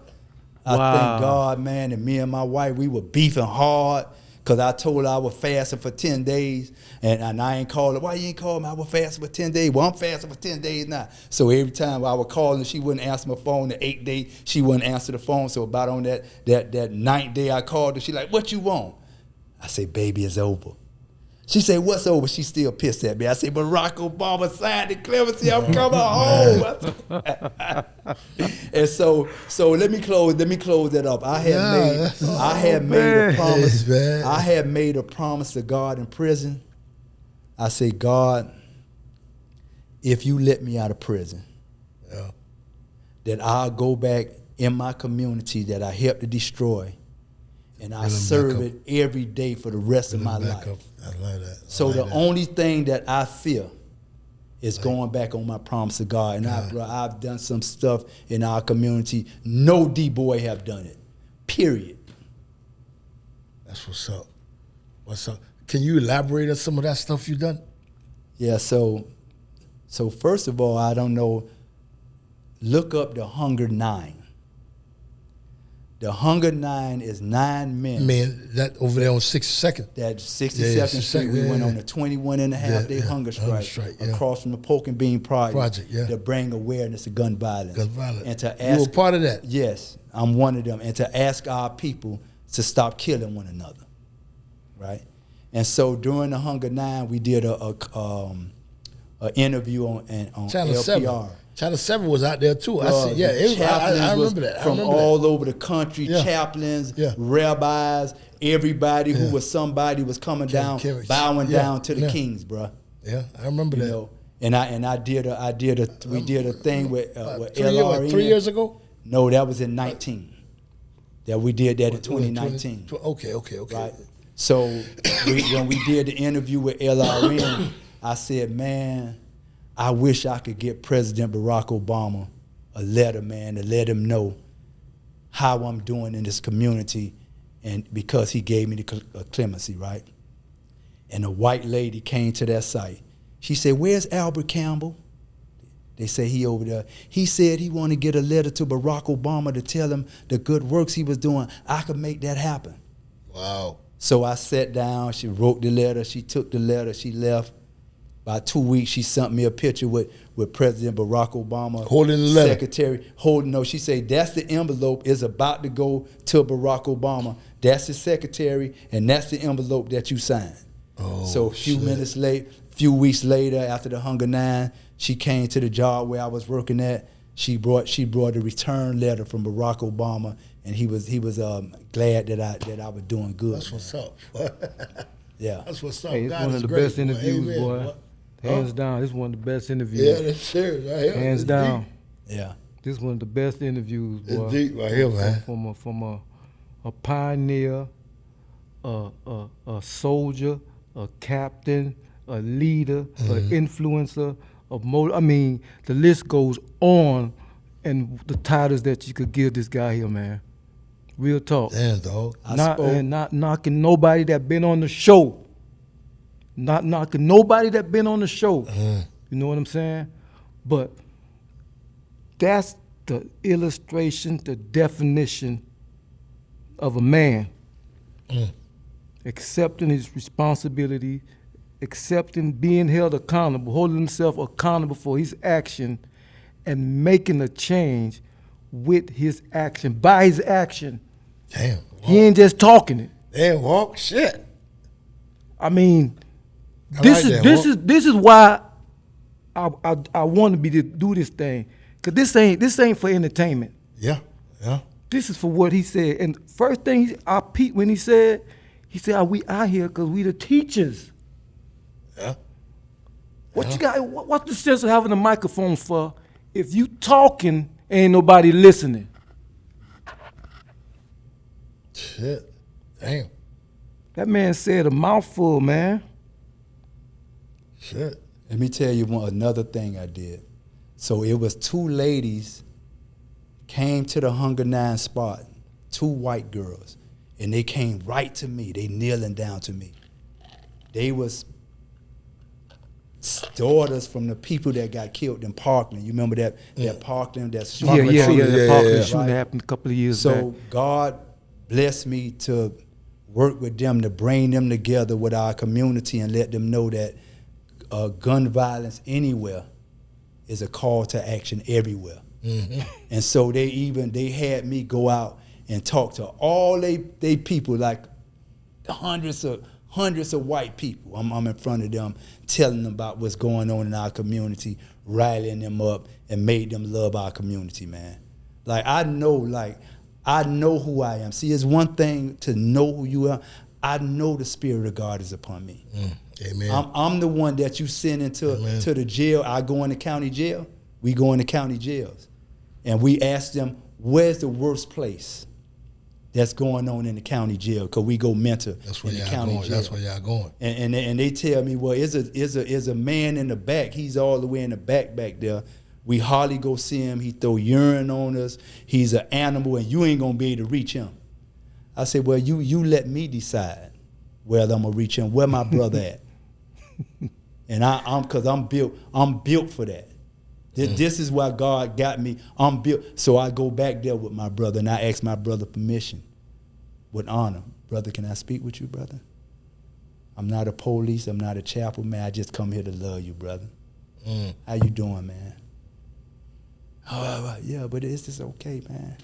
I thank God, man. And me and my wife, we were beefing hard because I told her I was fasting for 10 days. And I ain't called her. Why you ain't called me? I was fasting for 10 days. Well, I'm fasting for 10 days now. So every time I would call her, she wouldn't answer my phone. The 8th day, she wouldn't answer the phone. So about on that 9th day I called her, she like, what you want? I say, baby, it's over. She said, what's over? She still pissed at me. I said, Barack Obama signed the clemency. I'm coming home. And so let me close that up. I had made a promise. I had made a promise to God in prison. I said, God, if you let me out of prison, that I'll go back in my community that I helped to destroy, and I serve it every day for the rest of my life. I like that. So the only thing that I fear is going back on my promise to God. And I've done some stuff in our community. No D-boy have done it, period. That's what's up. What's up? Can you elaborate on some of that stuff you done? Yeah, so first of all, I don't know, look up the Hunger 9. The Hunger 9 is 9 men. Man, that over there on 62nd. That 62nd Street, we went on a 21.5-day hunger strike across from the Pork and Bean Project to bring awareness to gun violence. And to ask, you were part of that? Yes, I'm one of them. And to ask our people to stop killing one another, right? And so during the Hunger 9, we did a interview on Channel LPR. 7. Channel 7 was out there too. I see. Yeah, I remember that. From all over the country, Yeah. chaplains, Yeah. rabbis, everybody who Yeah. was somebody was coming down, Carriage. bowing Yeah. down to the Yeah. kings, bruh. Yeah, I remember You that. know, and we did a thing with LRN. 3 years ago. No, that was in 19. That we did that in 2019. Okay. Right. So when we did the interview with LRN, I said, man, I wish I could get President Barack Obama a letter, man, to let him know how I'm doing in this community, and because he gave me the clemency, right? And a white lady came to that site. She said, where's Albert Campbell? They say he over there. He said he wanted to get a letter to Barack Obama to tell him the good works he was doing. I could make that happen. Wow. So I sat down, she wrote the letter, she took the letter, she left. About 2 weeks, she sent me a picture with President Barack Obama. Holding the letter. Secretary, she said, that's the envelope, it's about to go to Barack Obama. That's the secretary, and that's the envelope that you signed. Oh, so a few weeks later, after the Hunger 9, she came to the job where I was working at. She brought a return letter from Barack Obama, and he was glad that I was doing good. That's what's up. Yeah. That's what's up. Hey, it's God one is of the great, best interviews, Amen, boy. Hands down, it's one of the best interviews. Yeah, that's serious right here. Hands It's down. Yeah. This is one of the best interviews, Deep. boy. It's deep right here, man. From a pioneer, a soldier, a captain, a leader, an influencer, the list goes on, and the titles that you could give this guy here, man. Real talk. Damn, dog. Not knocking nobody that been on the show. Not knocking nobody that been on the show. You know what I'm saying? But that's the illustration, the definition of a man. Accepting his responsibility, accepting being held accountable, holding himself accountable for his action, and making a change with his action, by his action. Damn. He ain't just talking it. Damn, walk. Shit. I mean, I this like that, is why I want to do this thing, cause this ain't for entertainment. Yeah. This is for what he said. And first thing I peeped when he said we out here cause we the teachers. Yeah. What you got? What's the sense of having a microphone for if you talking ain't nobody listening? Shit. Damn. That man said a mouthful, man. Shit. Let me tell you another thing I did. So it was two ladies came to the Hunger 9 spot, two white girls, and they came right to me. They kneeling down to me. They was daughters from the people that got killed in Parkland. You remember that Parkland, that shooting? The Parkland shooting Right. happened a couple of years So back. God blessed me to work with them to bring them together with our community and let them know that gun violence anywhere is a call to action everywhere. And so they had me go out and talk to all they people, like hundreds of white people. I'm in front of them telling them about what's going on in our community, rallying them up, and made them love our community, man. I know who I am. See, it's one thing to know who you are. I know the Spirit of God is upon me. Amen. I'm the one that you send into to the jail. I go into county jail. We go into county jails. And we ask them, where's the worst place that's going on in the county jail? Because we go mentor That's where in the y'all county going. jail. That's where y'all going. And they tell me, well, is a man in the back. He's all the way in the back there. We hardly go see him. He throw urine on us. He's an animal, and you ain't gonna be able to reach him. I said, well, you let me decide whether I'm gonna reach him. Where my brother at? And I'm built for that. This is why God got me. I'm built. So I go back there with my brother, and I ask my brother permission with honor. Brother, can I speak with you, brother? I'm not a police. I'm not a chapel, man. I just come here to love you, brother. How you doing, man? Oh, yeah, but it's just okay, man.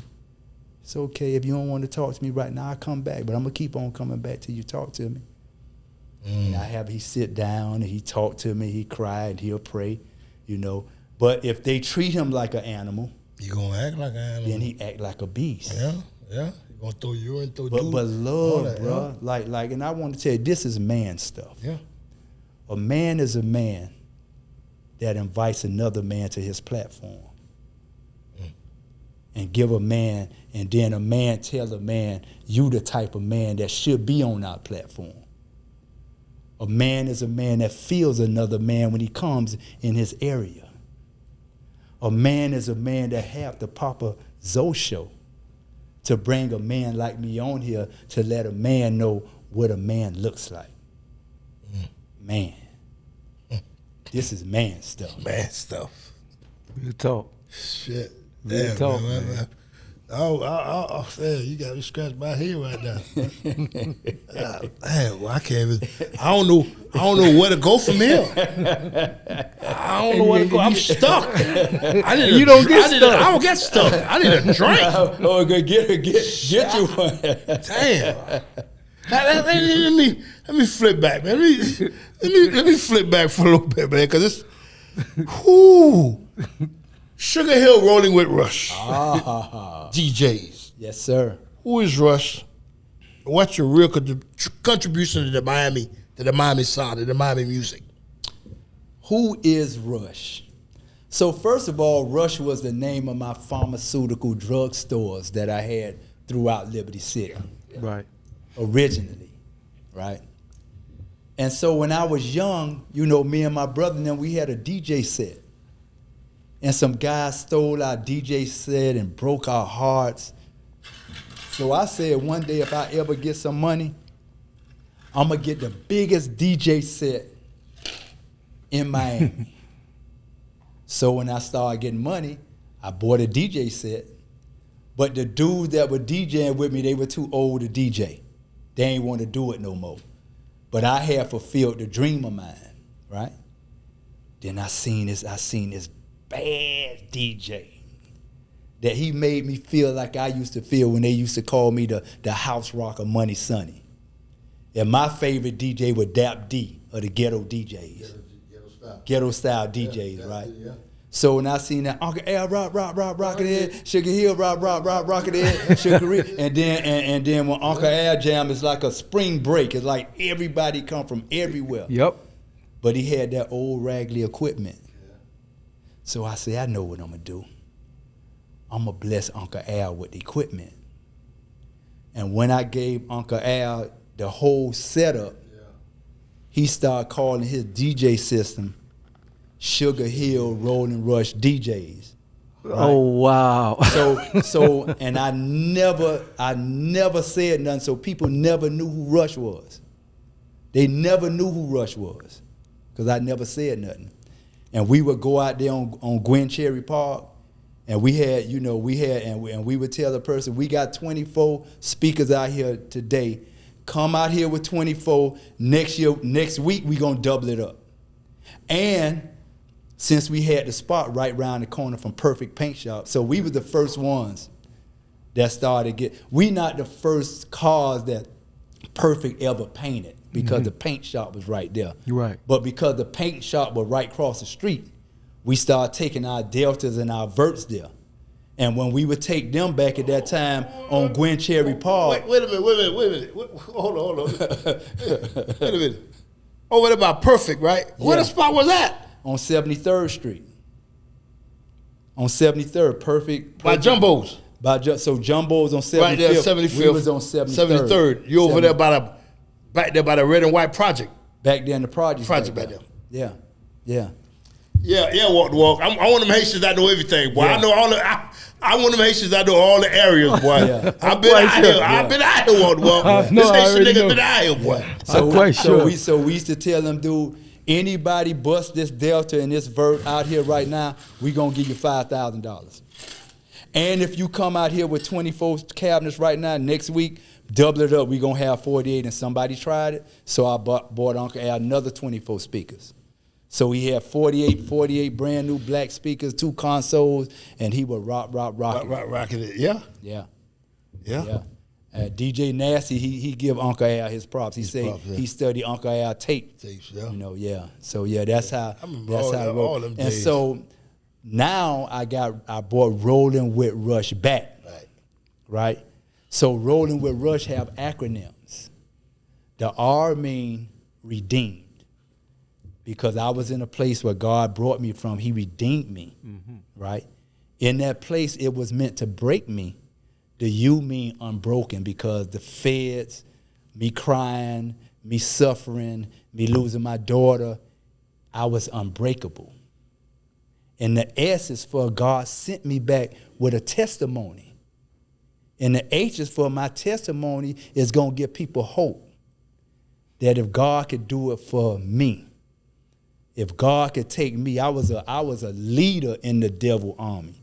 It's okay. If you don't want to talk to me right now, I'll come back. But I'm going to keep on coming back till you talk to me. And he sit down and he talk to me, he cry and he'll pray, you know. But if they treat him like an animal, You gonna act like an animal. then he act like a beast. Yeah. He gonna throw urine, throw But all love, that, bro, like, and I want to tell you, this is man stuff. Yeah. A man is a man that invites another man to his platform. And give a man, and then a man tell a man, you the type of man that should be on our platform. A man is a man that feels another man when he comes in his area. A man is a man that have the Papazoe show to bring a man like me on here to let a man know what a man looks like. Man. This is man stuff. Man stuff. Real talk. Shit. Real Damn, talk, man. Oh, man, you got me scratch my head right now. Damn, well, I can't even. I don't know where to go from here. I don't know where to go. I'm stuck. I need You don't get stuck. I don't get stuck. I need a drink. Oh, good, get you one. Damn. Let me flip back, man. Let me flip back for a little bit, man, because it's. Whoo. Sugar Hill Rolling with Rush. DJs. Yes, sir. Who is Rush? What's your real contribution to the Miami sound, to the Miami music? Who is Rush? So first of all, Rush was the name of my pharmaceutical drug stores that I had throughout Liberty City. Right. Originally, right? And so when I was young, you know, me and my brother and them, we had a DJ set. And some guys stole our DJ set and broke our hearts. So I said, one day if I ever get some money, I'm going to get the biggest DJ set in Miami. So when I started getting money, I bought a DJ set. But the dudes that were DJing with me, they were too old to DJ. They ain't want to do it no more. But I had fulfilled the dream of mine, right? Then I seen this bad DJ that he made me feel like I used to feel when they used to call me the house rocker Money Sonny. And my favorite DJ was Dap D of the ghetto DJs. Ghetto style DJs, right? Yeah. So when I seen that Uncle Al rock it in, Sugar Hill rock it in, Sugar Hill, and then when Uncle Al jam, it's like a spring break. It's like everybody come from everywhere. Yep. But he had that old raggedy equipment. So I said, I know what I'm gonna do. I'm gonna bless Uncle Al with the equipment. And when I gave Uncle Al the whole setup, he started calling his DJ system Sugar Hill Rolling Rush DJs. Right? Oh wow. So and I never said nothing, so people never knew who Rush was. They never knew who Rush was, because I never said nothing. And we would go out there on Gwen Cherry Park, and we would tell the person, we got 24 speakers out here today. Come out here with 24. Next week we gonna double it up. And since we had the spot right around the corner from Perfect Paint Shop, so we were the first ones that started we not the first cars that Perfect ever painted, because the paint shop was right there. Right. But because the paint shop was right across the street, we started taking our Deltas and our Verts there. And when we would take them back at that time on Gwen Cherry Park. Wait a minute. Hold on. Wait a minute. Oh, what about Perfect, right? Yeah. Where the spot was that? On 73rd Street. On 73rd, Perfect. By Jumbo's. So Jumbo's on 75th. Right there, 75th. We was on 73rd. 73rd. You over there back there by the red and white project. Back there in the project. Project back there. Yeah. Yeah. Yeah, walk. I'm one of them Haitians that know everything, boy. Yeah. I know all the. I'm one of them Haitians that know all the areas, boy. Yeah. I've been out here. I've been out here, walk. No, This I Haitian already nigga know. been out here, boy. I'm quite sure. So we used to tell them, dude, anybody bust this Delta and this Vert out here right now, we gonna give you $5,000. And if you come out here with 24 cabinets right now, next week, double it up, we gonna have 48. And somebody tried it, so I bought Uncle Al another 24 speakers. So he had 48 brand new black speakers, 2 consoles, and he would rock it. Rocking it. Yeah. Yeah. Yeah. Yeah. DJ Nasty, he give Uncle Al his props. He say he studied Uncle Al tapes, yeah. You know, yeah. So yeah, that's how. I remember that's how I roll. all them And days. so now I brought Rolling with Rush back. Right. So Rolling with Rush have acronyms. The R mean redeemed, because I was in a place where God brought me from. He redeemed me. Right. In that place, it was meant to break me. The U mean unbroken, because the feds, me crying, me suffering, me losing my daughter, I was unbreakable. And the S is for God sent me back with a testimony. And the H is for my testimony is going to give people hope that if God could do it for me, if God could take me, I was a leader in the devil army.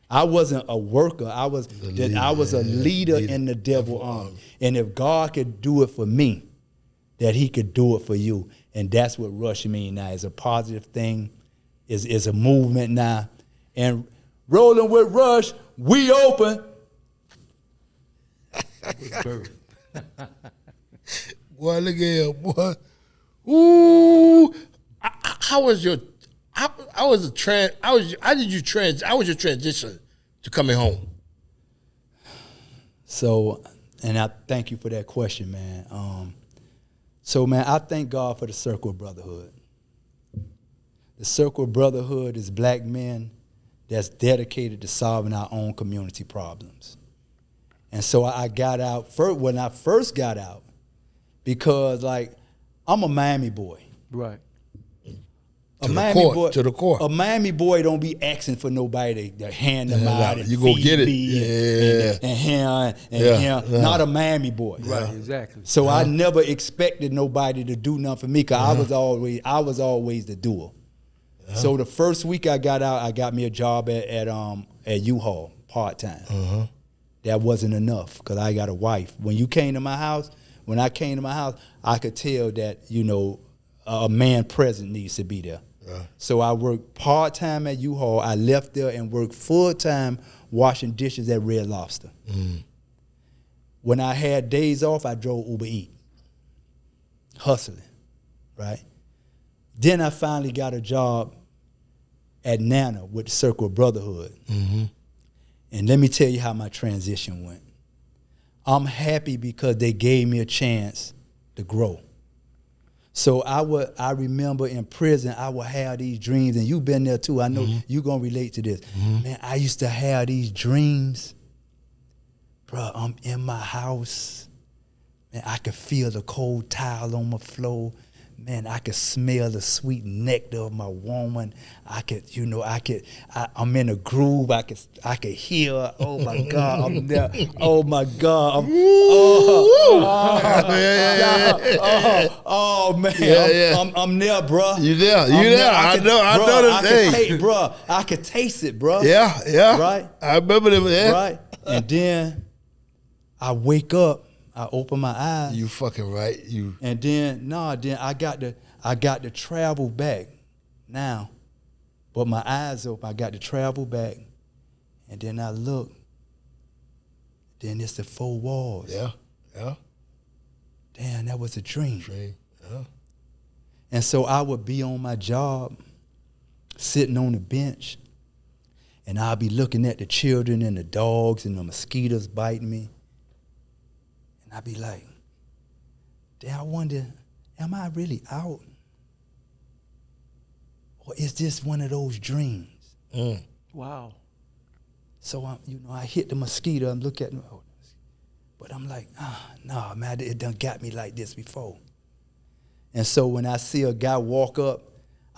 I wasn't a worker. I was a leader in the devil army. And if God could do it for me, that he could do it for you. And that's what Rush mean now. It's a positive thing. Is a movement now. And Rolling with Rush, we open. Boy, look here, boy. Ooh, how was your transition to coming home? So, and I thank you for that question, man. So, man, I thank God for the Circle of Brotherhood. The Circle of Brotherhood is black men that's dedicated to solving our own community problems. And so I got out when I first got out, because like I'm a Miami boy. Right. To the core. A Miami boy don't be asking for nobody to hand them out and you go feed get it. me and him. Not a Miami boy. Right, exactly. So I never expected nobody to do nothing for me, because I was always the doer. So the first week I got out, I got me a job at U-Haul part-time. That wasn't enough, because I got a wife. When I came to my house, I could tell that, you know, a man present needs to be there. So I worked part-time at U-Haul. I left there and worked full-time washing dishes at Red Lobster. When I had days off, I drove Uber Eats, hustling, right? Then I finally got a job at Nana with the Circle of Brotherhood. And let me tell you how my transition went. I'm happy because they gave me a chance to grow. So I remember in prison, I would have these dreams, and you've been there too. I know you're going to relate to this. Man, I used to have these dreams. Bro, I'm in my house. Man, I could feel the cold tile on my floor. Man, I could smell the sweet nectar of my woman. I'm in a groove. I could hear her. Oh my God, I'm there. Oh my God. I'm there, bro. You there? I know the thing. Bro, I could taste it, bro. Yeah. Right? I remember them. Yeah. Right? And then I wake up. I open my eyes. You fucking right. And then I got to travel back now. But my eyes open, I got to travel back. And then I look. Then it's the four walls. Yeah. Damn, that was a dream. Yeah. And so I would be on my job, sitting on the bench, and I'll be looking at the children and the dogs and the mosquitoes biting me. And I'd be like, damn, I wonder, am I really out? Or is this one of those dreams? Wow. So I hit the mosquito and look at them, but I'm like, nah, man, it done got me like this before. And so when I see a guy walk up,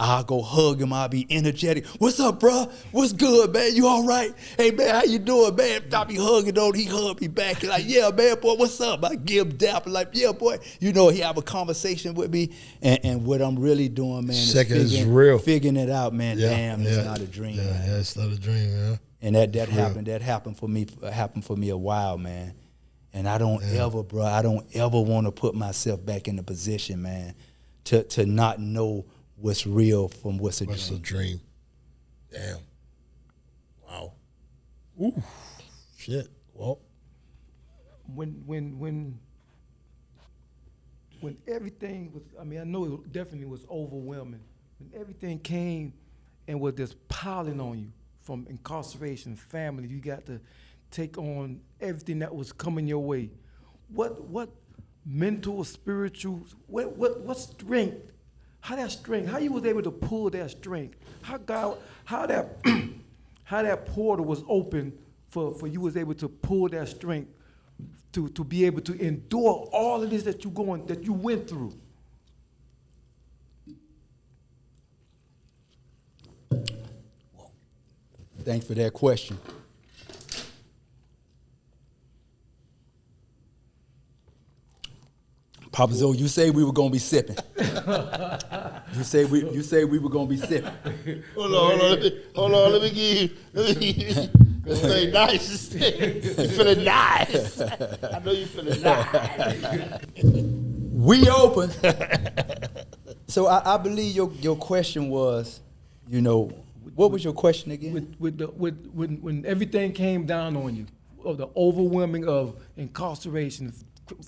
I'll go hug him. I'll be energetic. What's up, bro? What's good, man? You all right? Hey, man, how you doing, man? I be hugging on. He hug me back. Like, yeah, man, boy, what's up? I give him dap. Like, yeah, boy. You know, he have a conversation with me. And what I'm really doing, man, is figuring it out, man. Damn, it's not a dream, man. Yeah, it's not a dream, man. And that happened. That happened for me a while, man. And I don't ever want to put myself back in the position, man, to not know what's real from what's a dream. What's a dream? Damn. Wow. Ooh. Shit. Well. when everything was, I mean, I know it definitely was overwhelming. When everything came and was just piling on you from incarceration, family, you got to take on everything that was coming your way. What mental, spiritual, what strength, how you was able to pull that strength, how that how that portal was open for you was able to pull that strength to be able to endure all of this that you went through. Thanks for that question. Papazoe, you say we were gonna be sipping. You say we were gonna be sipping. Hold on, let me give you. Say nice. You feeling nice. I know you feeling nice. We open. So I believe your question was, what was your question again? When everything came down on you, of the overwhelming of incarceration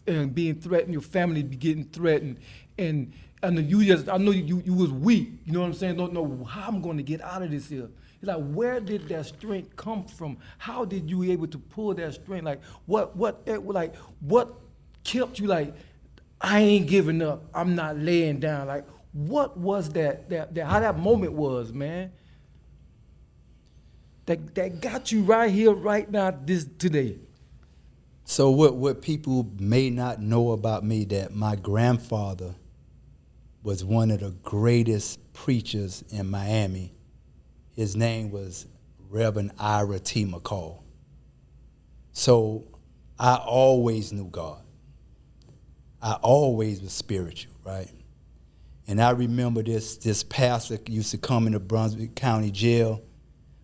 and being threatened, your family be getting threatened, and I know you was weak. You know what I'm saying? Don't know how I'm going to get out of this here. It's like, where did that strength come from? How did you able to pull that strength? Like what kept you like, I ain't giving up. I'm not laying down. Like, what was that how that moment was, man? That got you right here, right now, today. So what people may not know about me, that my grandfather was one of the greatest preachers in Miami. His name was Reverend Ira T. McCall. So I always knew God. I always was spiritual, right? And I remember this pastor used to come into Brunswick County Jail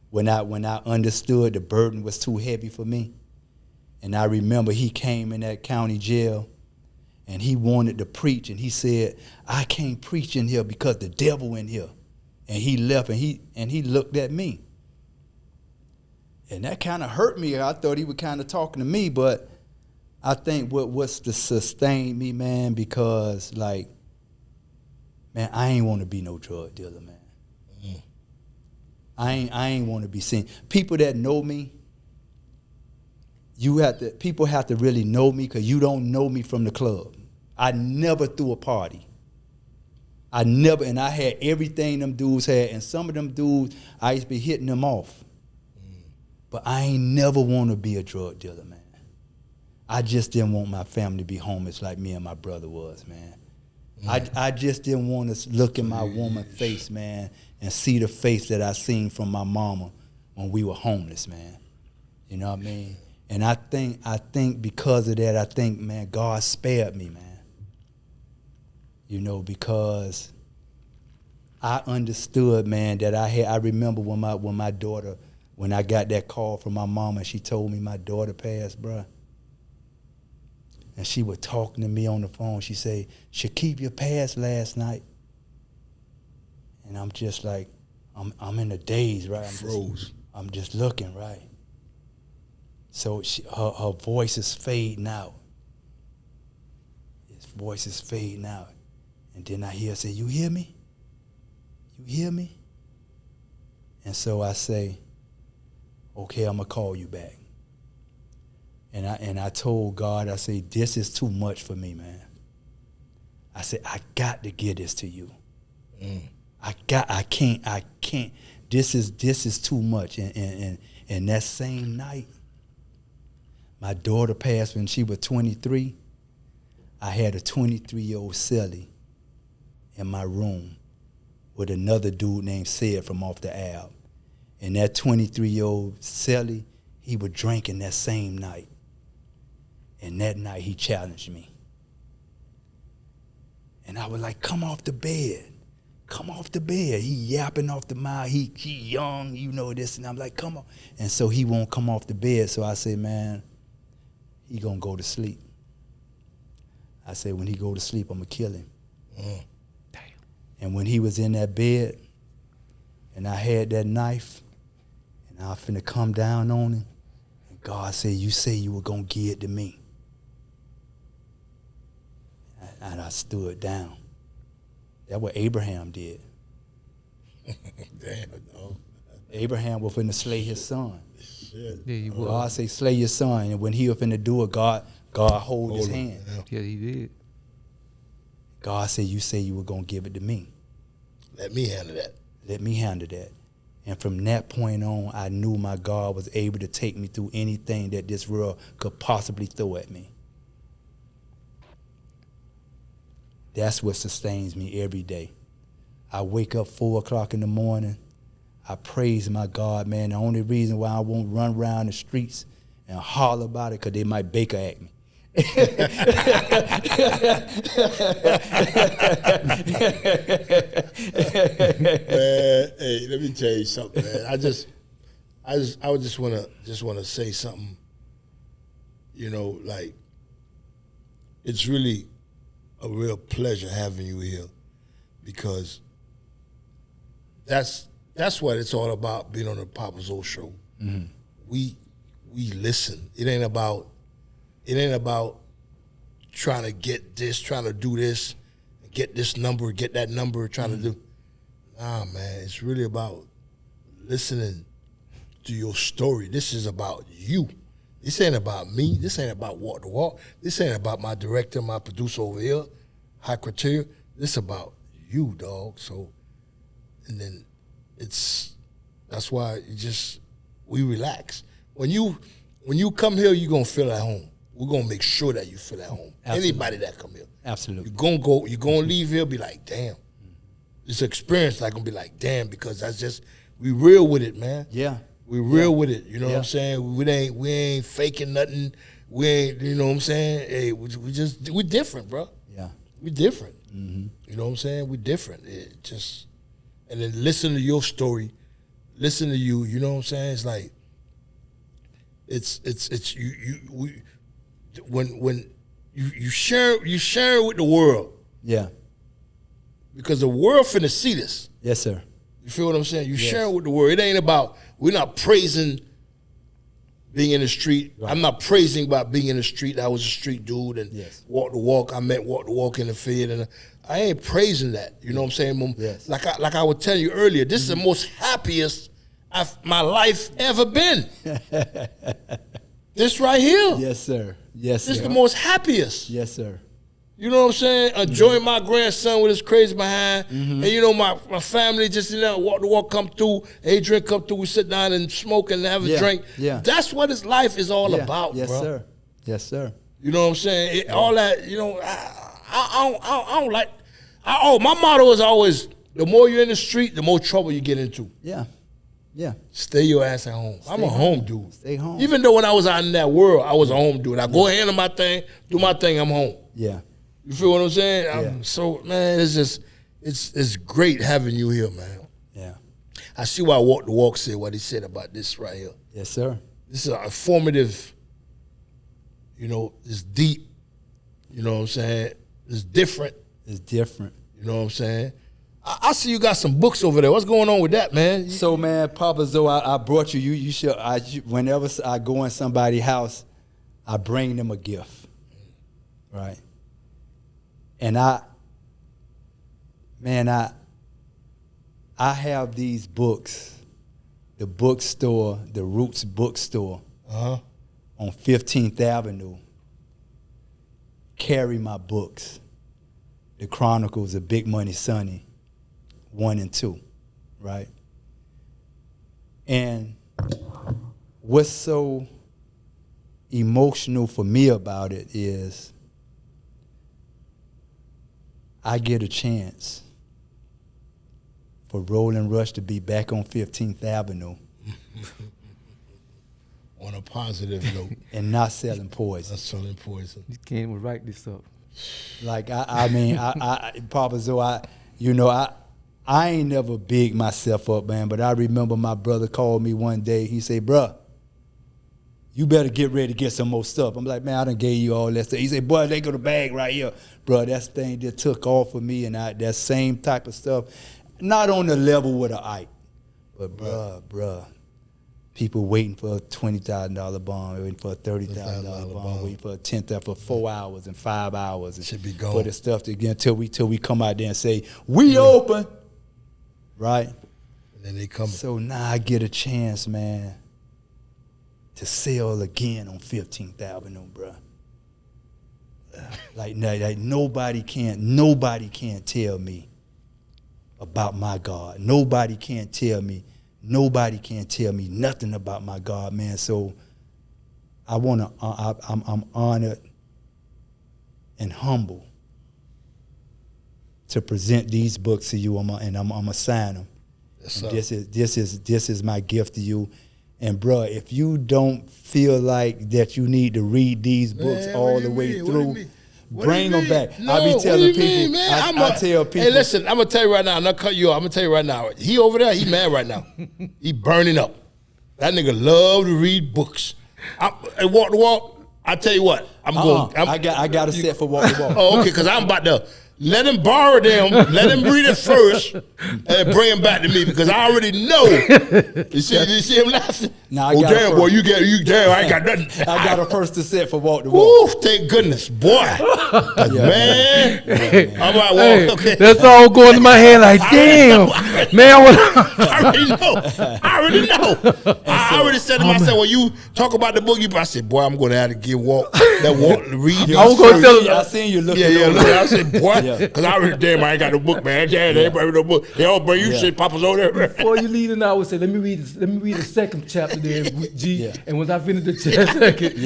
when I understood the burden was too heavy for me. And I remember he came in that county jail and he wanted to preach, and he said, I can't preach in here because the devil in here. And he left, and he looked at me. And that kind of hurt me. I thought he was kind of talking to me, but I think what's to sustain me, man, because, like, man, I ain't want to be no drug dealer, man. Mm. I ain't want to be seen. People that know me, people have to really know me, because you don't know me from the club. I never threw a party. And I had everything them dudes had, and some of them dudes, I used to be hitting them off. But I ain't never want to be a drug dealer, man. I just didn't want my family to be homeless like me and my brother was, man. I just didn't want to look in my woman's face, man, and see the face that I seen from my mama when we were homeless, man. You know what I mean? And I think because of that, man, God spared me, man. Because I understood, man, that I remember when my daughter, when I got that call from my mama, and she told me my daughter passed, bruh. And she was talking to me on the phone. She said, Shaqib, you passed last night. And I'm just like, I'm in a daze, right? I'm just looking, right? So her voice is fading out. His voice is fading out. And then I hear her say, you hear me? You hear me? And so I say, okay, I'm going to call you back. And I told God, I say, this is too much for me, man. I said, I got to give this to you. I can't. This is too much. And that same night, my daughter passed when she was 23. I had a 23-year-old cellie in my room with another dude named Sid from off the Ave. And that 23-year-old cellie, he was drinking that same night. And that night he challenged me. And I was like, come off the bed. Come off the bed. He yapping off the mouth. He young, this. And I'm like, come on. And so he won't come off the bed. So I said, man, he gonna go to sleep. I said, when he go to sleep, I'm gonna kill him. Damn. And when he was in that bed, and I had that knife, and I finna come down on him, and God said, you say you were gonna give it to me. And I stood down. That's what Abraham did. Damn, dog. Abraham was finna slay his son. Shit. Yeah, he was. God say, slay your son. And when he was finna do it, God hold his Hold him, hand. yeah. Yeah, he did. God said, you say you were going to give it to me. Let me handle that. Let me handle that. And from that point on, I knew my God was able to take me through anything that this world could possibly throw at me. That's what sustains me every day. I wake up 4 o'clock in the morning. I praise my God, man. The only reason why I won't run around the streets and holler about it because they might Baker at me. Man, hey, let me tell you something, man. I would just wanna say something. You know, like, it's really a real pleasure having you here, because that's what it's all about, being on the Papazoe show. Mm-hmm. We listen. It ain't about trying to get this, trying to do this, get this number, get that number, trying to do. Nah, man, it's really about listening to your story. This is about you. This ain't about me. This ain't about Walk the Walk. This ain't about my director, my producer over here, High Criteria. This about you, dog. So, and then that's why we relax. When you come here, you're gonna feel at home. We're gonna make sure that you feel at home. Absolutely. Anybody that come here. Absolutely. You're gonna leave here, be like, damn. This experience like gonna be like, damn, because we real with it, man. Yeah. We real with it. You know what Yeah. I'm saying? We ain't faking nothing. We ain't, you know what I'm saying? Hey, we different, bro. Yeah. We different. Mm-hmm. You know what I'm saying? We different. And then listen to your story, listen to you. You know what I'm saying? It's like, when you share it with the world, Yeah. because the world finna see this. Yes, sir. You feel what I'm saying? You Yes. share it with the world. It ain't about, we're not praising being in the street. Right. I'm not praising about being in the street. I was a street dude and Yes. Walk the Walk. I met Walk the Walk in the field, and I ain't praising that. You know what I'm saying? Yes. Like I was telling you earlier, this is the most happiest my life ever been. This right here. Yes, sir. Yes, sir. This is the most happiest. Yes, sir. You know what I'm saying? Enjoying my grandson with his crazy behind. And you know, my family just, you know, Walk the Walk come through, Adrian come through, we sit down and smoke and have a Yeah, drink. yeah. That's what his life is all Yeah. about, Yes, bro. sir. Yes, sir. You know what I'm saying? All that, you know, I don't like, my motto is always, the more you're in the street, the more trouble you get into. Yeah. Yeah. Stay your ass at home. I'm a home dude. Stay home. Even though when I was out in that world, I was a home dude. I go handle my thing, do my thing, I'm home. Yeah. You feel what I'm saying? Yeah. So, man, it's great having you here, man. Yeah. I see why Walk the Walk said what he said about this right here. Yes, sir. This is a informative, you know, it's deep. You know what I'm saying? It's different. It's different. You know what I'm saying? I see you got some books over there. What's going on with that, man? So, man, Papazoe, I brought you. You should. Whenever I go in somebody's house, I bring them a gift, right? And I have these books, the bookstore, the Roots bookstore, Uh-huh. on 15th Avenue. Carry my books, The Chronicles of Big Money Sonny, 1 and 2, right? And what's so emotional for me about it is I get a chance for Roland Rush to be back on 15th Avenue On a positive note, and not selling poison. that's selling poison. You can't even write this up. Like I mean, Papazoe, I ain't never big myself up, man. But I remember my brother called me one day. He said, "Bruh, you better get ready to get some more stuff." I'm like, "Man, I done gave you all that stuff." He said, "Boy, they got a bag right here, bro. That thing that took off for me, and that same type of stuff, not on the level with an Ike, but bruh, people waiting for a $20,000 bond, waiting for a $30,000 bond, waiting for a 10th for 4 hours and 5 hours. And should be gone for the stuff to get till we come out there and say we open, right? And then they come. So now I get a chance, man, to sell again on 15th Avenue, bro. Like nobody can't tell me about my God. Nobody can't tell me nothing about my God, man. So I'm honored and humble to present these books to you, and I'm gonna sign them. Yes, this is my gift to you. And bro, if you don't feel like that you need to read these books all the way through, bring them back. No, I be telling people, mean, I tell people. Hey, listen, I'm gonna tell you right now. I'm not cut you off. I'm gonna tell you right now. He over there, he mad right now. He burning up. That nigga love to read books. And walk the walk. I tell you what, I got a set for walk the walk. Oh, okay, because I'm about to let him borrow them, let him read it first, and bring him back to me because I already know. You see him laughing? Nah, damn, boy, you damn, I ain't got nothing. I got a first to set for walk the walk. Woo, thank goodness, boy. Man. I'm like, well, okay. That's all going to my head like, damn, man. I already know. I already said to myself, when you talk about the book, I said, boy, I'm going to have to get walk to read. I was going to tell him. I seen you looking. Yeah, look. I said, boy, because I already, damn, I ain't got no book, man. They bring no book. They all bring you shit, Papazoe there. Before you leave, and I would say, let me read the second chapter there, G. Yeah. And once I finish the second,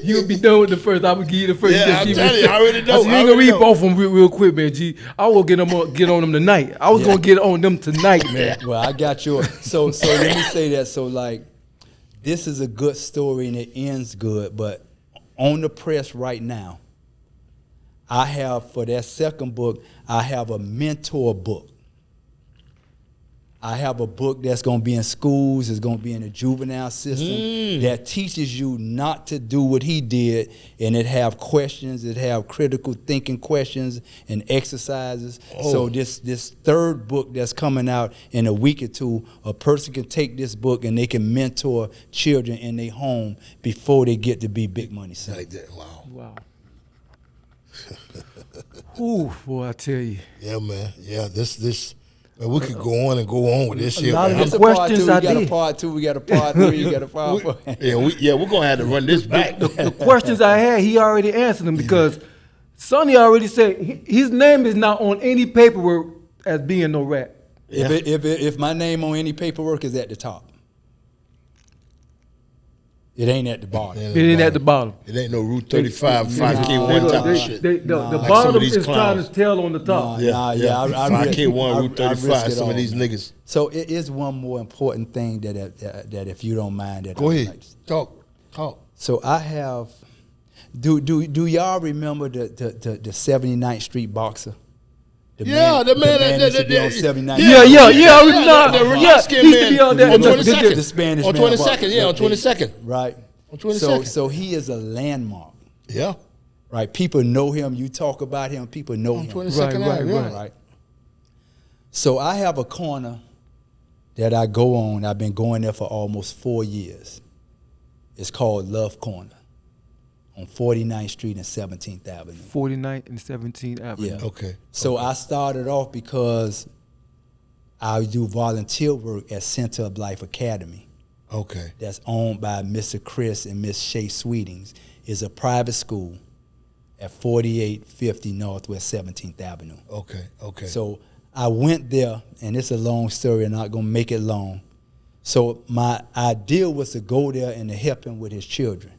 you'll be done with the first. I would give you the first. Yeah, I'm telling you, I already know. You ain't gonna read both of them real quick, man, G. I will get on them tonight. I was gonna get on them tonight, man. Well, I got yours. So let me say that. So like, this is a good story and it ends good, but on the press right now, I have, for that second book, I have a mentor book. I have a book that's going to be in schools, it's going to be in the juvenile system, that teaches you not to do what he did, and it have questions, it have critical thinking questions and exercises. So this third book that's coming out in a week or two, a person can take this book and they can mentor children in their home before they get to be big money. Like that, wow. Ooh, boy, I tell you. Yeah, man. Yeah, this. Man, we could go on and go on with this shit. A lot of This the a part questions two, I we got did. a part 2, we got a part 3, we got a part 4. We're gonna have to run this back. The questions I had, he already answered them because Sonny already said his name is not on any paperwork as being no rat. If my name on any paperwork is at the top, it ain't at the bottom. It ain't at the bottom. It ain't no Route 35, 5K1 type of shit. The Like bottom is is trying to tell on the top. I 5K1, Route risk 35, it some all. of these niggas. So it is one more important thing that if you don't mind, that Go I would ahead. like to- Talk. So I have. Do y'all remember the 79th Street boxer? The man that used to be on 79th. The light-skinned he used to be on man that. on 22nd. The Spanish on man 22nd, boxer. yeah, on 22nd. Right. On 22nd. So he is a landmark. Yeah. Right. People know him. You talk about him. People know him. 22nd, Right. So I have a corner that I go on. I've been going there for almost 4 years. It's called Love Corner on 49th Street and 17th Avenue. 49th and 17th Avenue. Yeah. Okay. So I started off because I do volunteer work at Center of Life Academy. Okay. That's owned by Mr. Chris and Miss Shay Sweetings. It's a private school at 4850 Northwest 17th Avenue. Okay. So I went there, and it's a long story, and I'm not going to make it long. So my idea was to go there and to help him with his children.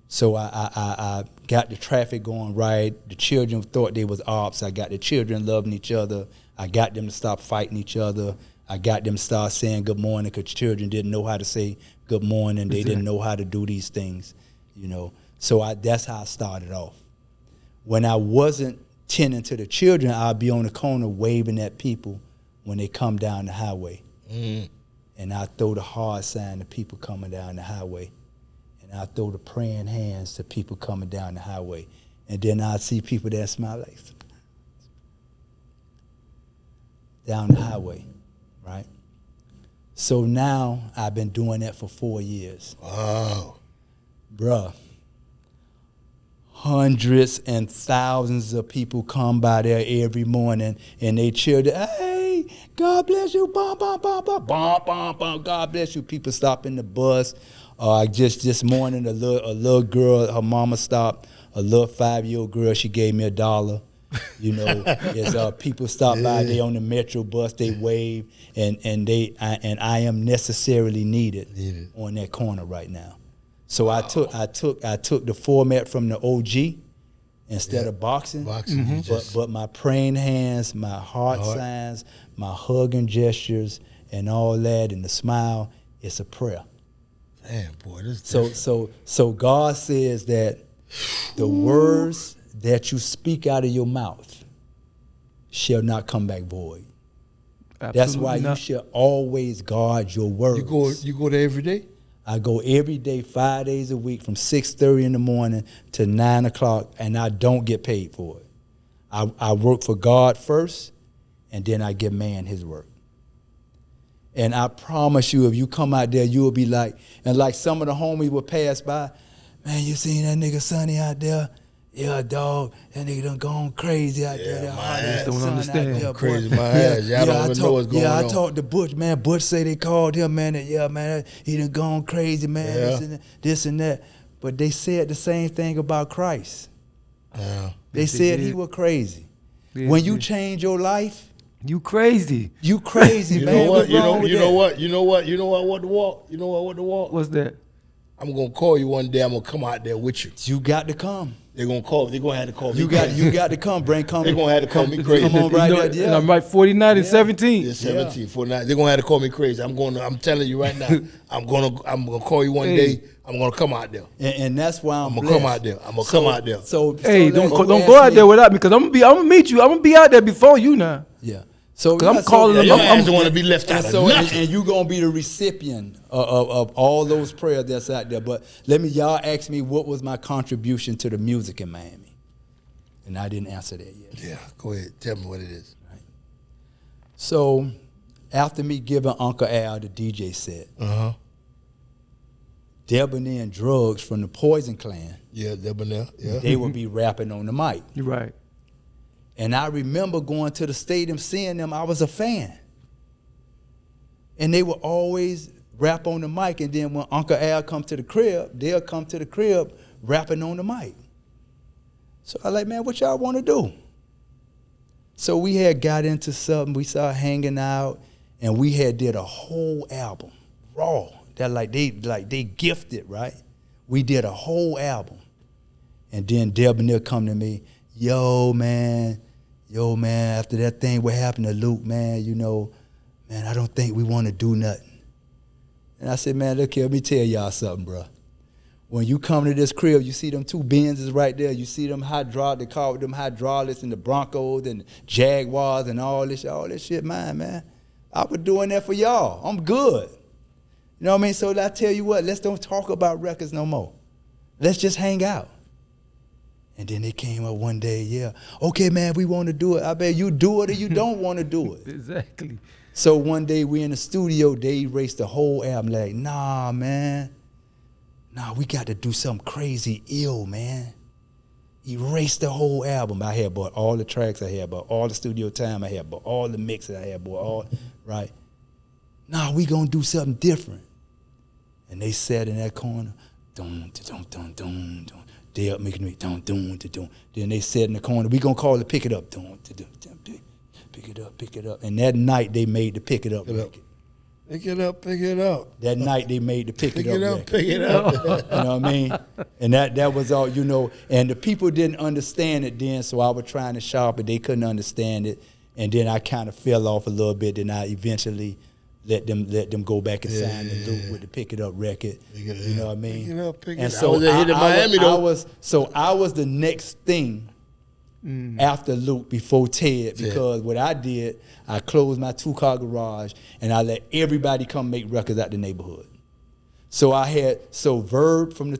So I got the traffic going right. The children thought they was ops. I got the children loving each other. I got them to stop fighting each other. I got them to start saying good morning because children didn't know how to say good morning. They didn't know how to do these things, you know. So that's how I started off. When I wasn't tending to the children, I'd be on the corner waving at people when they come down the highway. And I throw the hard sign to people coming down the highway. And I throw the praying hands to people coming down the highway. And then I see people that smile like down the highway, right? So now I've been doing that for 4 years. Wow. Bruh. Hundreds and thousands of people come by there every morning and they cheer, hey, God bless you, bum, bum, bum, bum, bum, bum, bum, God bless you. People stop in the bus. Just this morning, a little girl, her mama stopped, a little 5-year-old girl, she gave me $1. You know, as people stop by, they on the Metro bus, they wave, and I am necessarily needed on that corner right now. So I took the format from the OG instead of boxing. But my praying hands, my heart signs, my hugging gestures, and all that, and the smile, it's a prayer. Man, boy, this. So God says that the words that you speak out of your mouth shall not come back void. Absolutely That's why not. you should always guard your words. You go there every day? I go every day, 5 days a week, from 6:30 in the morning to 9 o'clock, and I don't get paid for it. I work for God first, and then I give man his work. And I promise you, if you come out there, you will be like, and like some of the homies will pass by, man, you seen that nigga Sonny out there? Yeah, dog, that nigga done gone crazy out there. Yeah, my ass don't understand. Going crazy, my ass. Y'all don't even know what's going on. I talked to Butch, man. Butch say they called him, man. He done gone crazy, man. Yeah. This and that. But they said the same thing about Christ. Yeah. They said he was crazy. Yeah, When you yeah. change your life, You crazy. you crazy, You man. know what? What's You know what to walk? You know what to walk? What's that? I'm gonna call you one day. I'm gonna come out there with you. You got to come. They're gonna call. They're gonna have to call me. You got to come. They're They're gonna have to call me crazy. Come on, right You know, there. Yeah. And I'm right 49 and 17. Yeah, 17, 49. They're gonna have to call me crazy. I'm telling you right now. I'm gonna call you one day. I'm gonna come out there. And that's why I'm gonna blessed. come out there. I'm gonna come out there. Hey, don't you go ask out me- there without me, because I'm gonna meet you. I'm gonna be out there before you now. Yeah. So 'Cause I'm calling them- Your I'm- ass don't want to be left out And of so, nothing. and you're going to be the recipient of all those prayers that's out there. But y'all ask me what was my contribution to the music in Miami. And I didn't answer that yet. Yeah, go ahead. Tell me what it is. So after me giving Uncle Al the DJ set, debonair drugs from the Poison Clan, Yeah, Debonair. Yeah. they would be rapping on the mic. You're right. And I remember going to the stadium, seeing them. I was a fan. And they would always rap on the mic. And then when Uncle Al come to the crib, they'll come to the crib rapping on the mic. So I like, man, what y'all want to do? So we had got into something. We started hanging out. And we had did a whole album, raw. That they gifted, right? We did a whole album. And then Debonair come to me, yo, man, after that thing what happened to Luke, man, man, I don't think we want to do nothing. And I said, man, look here, let me tell y'all something, bro. When you come to this crib, you see them two Benzes right there. You see them the car with them hydraulics and the Broncos and the Jaguars and all this shit, man. I was doing that for y'all. I'm good. You know what I mean? So I tell you what, let's don't talk about records no more. Let's just hang out. And then they came up one day, yeah, okay, man, we want to do it. I bet you do it or you don't want to do it. Exactly. So one day we in the studio, they erased the whole album. Like, nah, man. Nah, we got to do something crazy ill, man. Erased the whole album. I had bought all the tracks I had, bought all the studio time I had, bought all the mixes I had, bought all, right? Nah, we gonna do something different. And they sat in that corner, dun, dun, dun, dun, dun. They up making me dun, dun, dun, dun. Then they sat in the corner, we gonna call it Pick It Up, dun, dun, dun, dun, dun. Pick it up. And that night they made the Pick It Up record. Pick it up. That night they made the Pick It Up record. Pick it up. You know what I mean? And that was all, and the people didn't understand it then, so I was trying to sharp it. They couldn't understand it. And then I kind of fell off a little bit, and I eventually let them go back and sign the loop with the Pick It Up record. You know what I mean? Pick it And up. so I was in Miami, though. I was the next thing after Luke before Ted, because what I did, I closed my 2-car garage and I let everybody come make records out the neighborhood. So I had Verb from the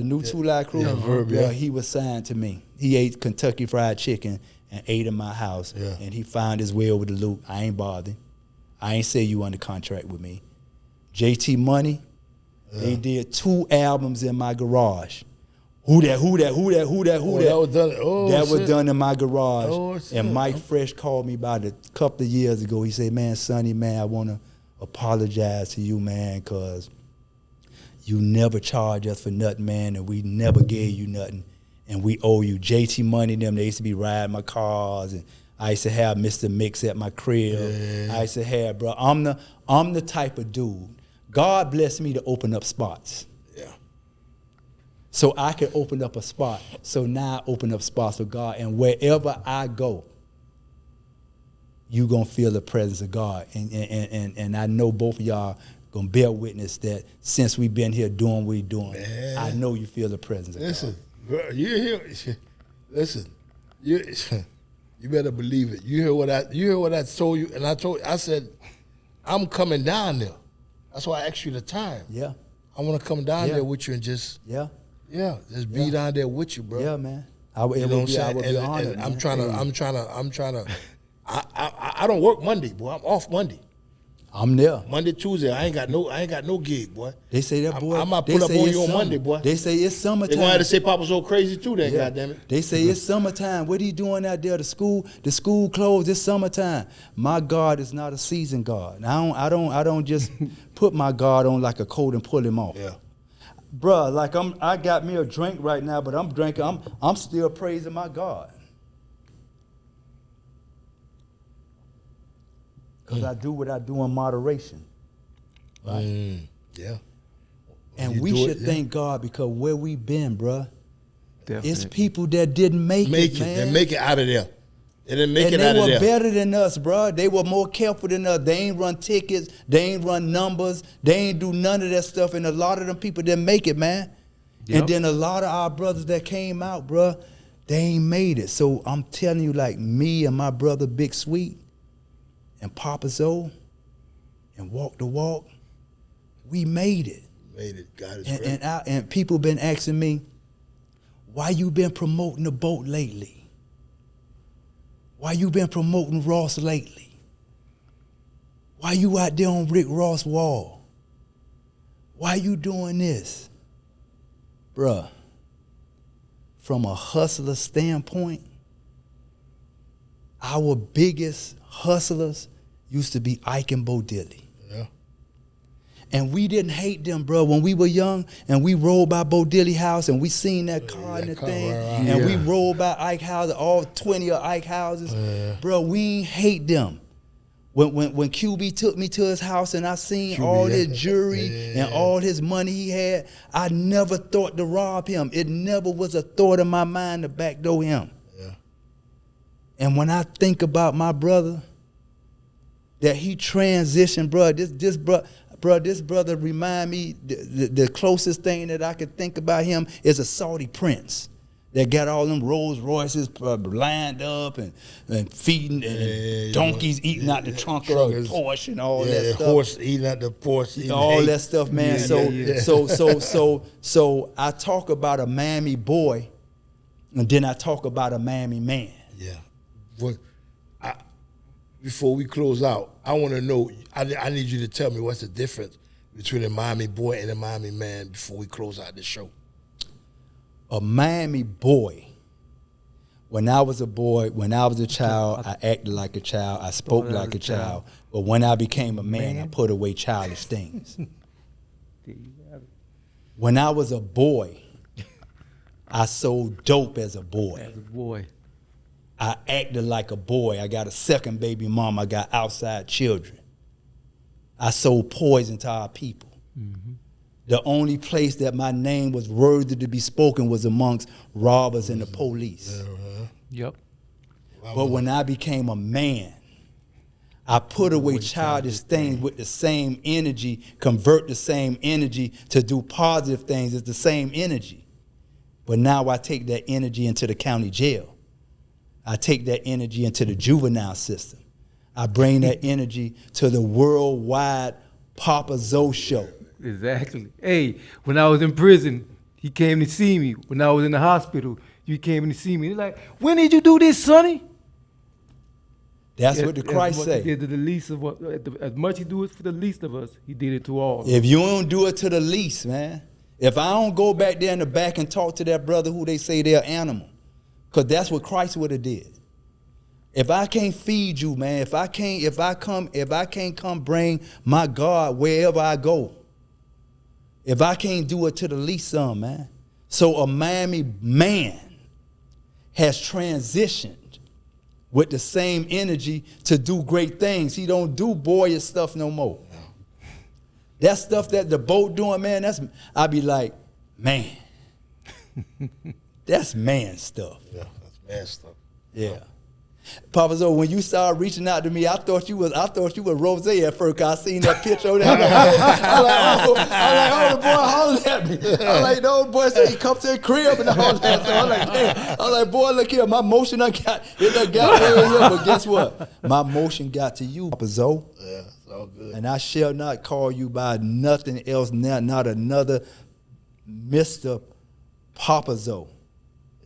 new Two Live crew. Verb, he was signed to me. He ate Kentucky Fried Chicken and ate in my house, and he found his way over to Luke. I ain't bothered. I ain't say you under contract with me. JT Money. They did 2 albums in my garage. Who that? That was done. Oh, That was shit. done in my garage. Oh, shit. And Mike Fresh called me about a couple of years ago. He said, man, Sonny, man, I want to apologize to you, man, because you never charged us for nothing, man, and we never gave you nothing. And we owe you. JT Money, them, they used to be riding my cars, and I used to have Mr. Mix at my crib. Yeah. I used to have, bro, I'm the type of dude. God blessed me to open up spots. Yeah. So I could open up a spot. So now I open up spots for God. And wherever I go, you going to feel the presence of God. And I know both of y'all going to bear witness that since we've been here doing what we're doing, Man. I know you feel the presence of Listen, God. bro, you hear? Listen, you better believe it. You hear what I told you? And I said, I'm coming down there. That's why I asked you the time. Yeah. I want to come down there with you and just be down there with you, bro. Yeah, man. You know what I'm saying? I would be honored, and I'm man. trying to. I don't work Monday, boy. I'm off Monday. I'm there. Monday, Tuesday. I ain't got no gig, boy. They say that, boy. I might they pull up say on it's you on summer. Monday, boy. They say it's They summertime. gonna have to say Papazoe crazy too, then, goddammit. They say it's summertime. What are you doing out there? The school closed. It's summertime. My God is not a season God. I don't just put my God on like a coat and pull him off. Yeah. Bruh, like I got me a drink right now, but I'm drinking. I'm still praising my God. Because I do what I do in moderation. Right? Yeah. And You we do should it, yeah. thank God because where we been, bruh, Definitely. it's people that didn't make it, man. They make it out of there. They didn't make And it out they of were there. better than us, bro. They were more careful than us. They ain't run tickets. They ain't run numbers. They ain't do none of that stuff. And a lot of them people didn't make it, man. Yep. And then a lot of our brothers that came out, bro, they ain't made it. So I'm telling you, like me and my brother Big Sweet and Papazoe and Walk the Walk, we made it. Made it. God is And, great. and people been asking me, why you been promoting the boat lately? Why you been promoting Ross lately? Why you out there on Rick Ross' wall? Why you doing this? Bruh, from a hustler standpoint, our biggest hustlers used to be Ike and Bo Diddley. Yeah. And we didn't hate them, bro. When we were young and we rolled by Bo Diddley house and we seen that car and the car, thing, right. and we rolled by Ike house, all 20 of Ike houses, bro, we ain't hate them. When QB took me to his house and I seen QB, all yeah. his jewelry and all his money he had, I never thought to rob him. It never was a thought in my mind to backdoor him. Yeah. And when I think about my brother, that he transitioned, bro, this brother remind me, the closest thing that I could think about him is a Saudi prince that got all them Rolls Royces lined up and feeding and donkeys eating out the trunk of a Porsche and all that stuff. Horse eating at the Porsche. eating All hay. that stuff, man. Yeah, So I talk about a Miami boy, and then I talk about a Miami man. Yeah. Well, before we close out, I want to know, I need you to tell me what's the difference between a Miami boy and a Miami man before we close out this show. A Miami boy. When I was a boy, when I was a child, I acted like a child, I spoke like a child. But when I became a man, I put away childish things. When I was a boy, I sold dope as a boy. As a boy. I acted like a boy. I got a second baby mom. I got outside children. I sold poison to our people. Mm-hmm. The only place that my name was worthy to be spoken was amongst robbers and the police. Yep. But when I became a man, I put away childish things with the same energy, convert the same energy to do positive things. It's the same energy. But now I take that energy into the county jail. I take that energy into the juvenile system. I bring that energy to the worldwide Papazoe show. Exactly. Hey, when I was in prison, he came to see me. When I was in the hospital, you came in to see me. He's like, when did you do this, Sonny? That's what the Christ say. He did to the least of what, as much he do it for the least of us, he did it to all. If you don't do it to the least, man. If I don't go back there in the back and talk to that brother who they say they're animal, because that's what Christ would have did. If I can't feed you, man, if I can't come bring my God wherever I go, if I can't do it to the least some, man. So a Miami man has transitioned with the same energy to do great things. He don't do boyish stuff no more. That stuff that the boat doing, man, I be like, man, that's man stuff. Yeah, that's man stuff. Yeah. Papazoe, when you started reaching out to me, I thought you was Rose at first, cause I seen that picture on there. I'm like, oh, the boy hollered at me. I'm like, no, boy said he come to the crib and all that. So I'm like, damn. I'm like, boy, look here, my motion done got way in here. But guess what? My motion got to you, Papazoe. Yeah, it's all good. And I shall not call you by nothing else, not another Mr. Papazoe.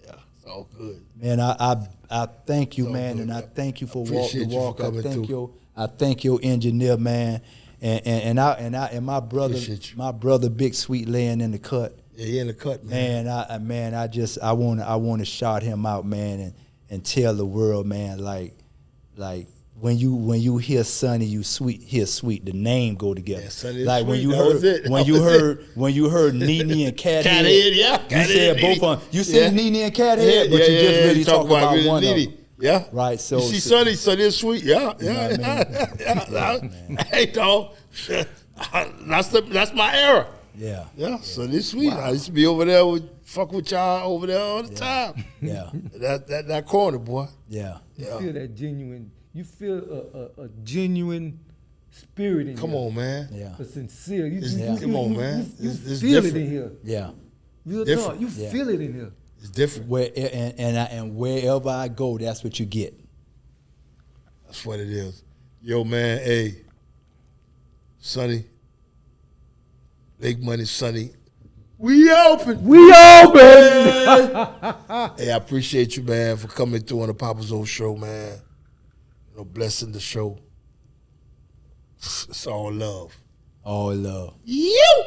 Yeah, it's all good. Man, I thank you, man, good, and I thank you for appreciate the walk. you for coming I thank your engineer, man, and my brother Big Sweet laying in the cut. Yeah, he in the cut, man. I want to shout him out, man, and tell the world, man, like when you hear Sonny, hear Sweet. The name go together. Yeah, Sonny like when Sweet, you heard Nene and Cathead. Yeah, You said both of them. You said Nene and Cathead, but you just really talk about one of them. Yeah, right. So you see, Sonny is sweet. Yeah, Hey, dog, that's my era. Yeah, yeah. Sonny's sweet. Wow. I used to be over there fuck with y'all over there all the time. Yeah, that corner, boy. Yeah, you feel that genuine. You feel a genuine spirit in Come here. on, man. Yeah, a sincere. Come on, man. You it's feel different. it in here. Yeah, real talk. You feel it in here. It's different. And wherever I go, that's what you get. That's what it is. Yo, man, hey, Sonny, Big Money Sonny, we open. Hey, I appreciate you, man, for coming through on the Papazoe show, man. You know, blessing the show. It's all love. All love. You.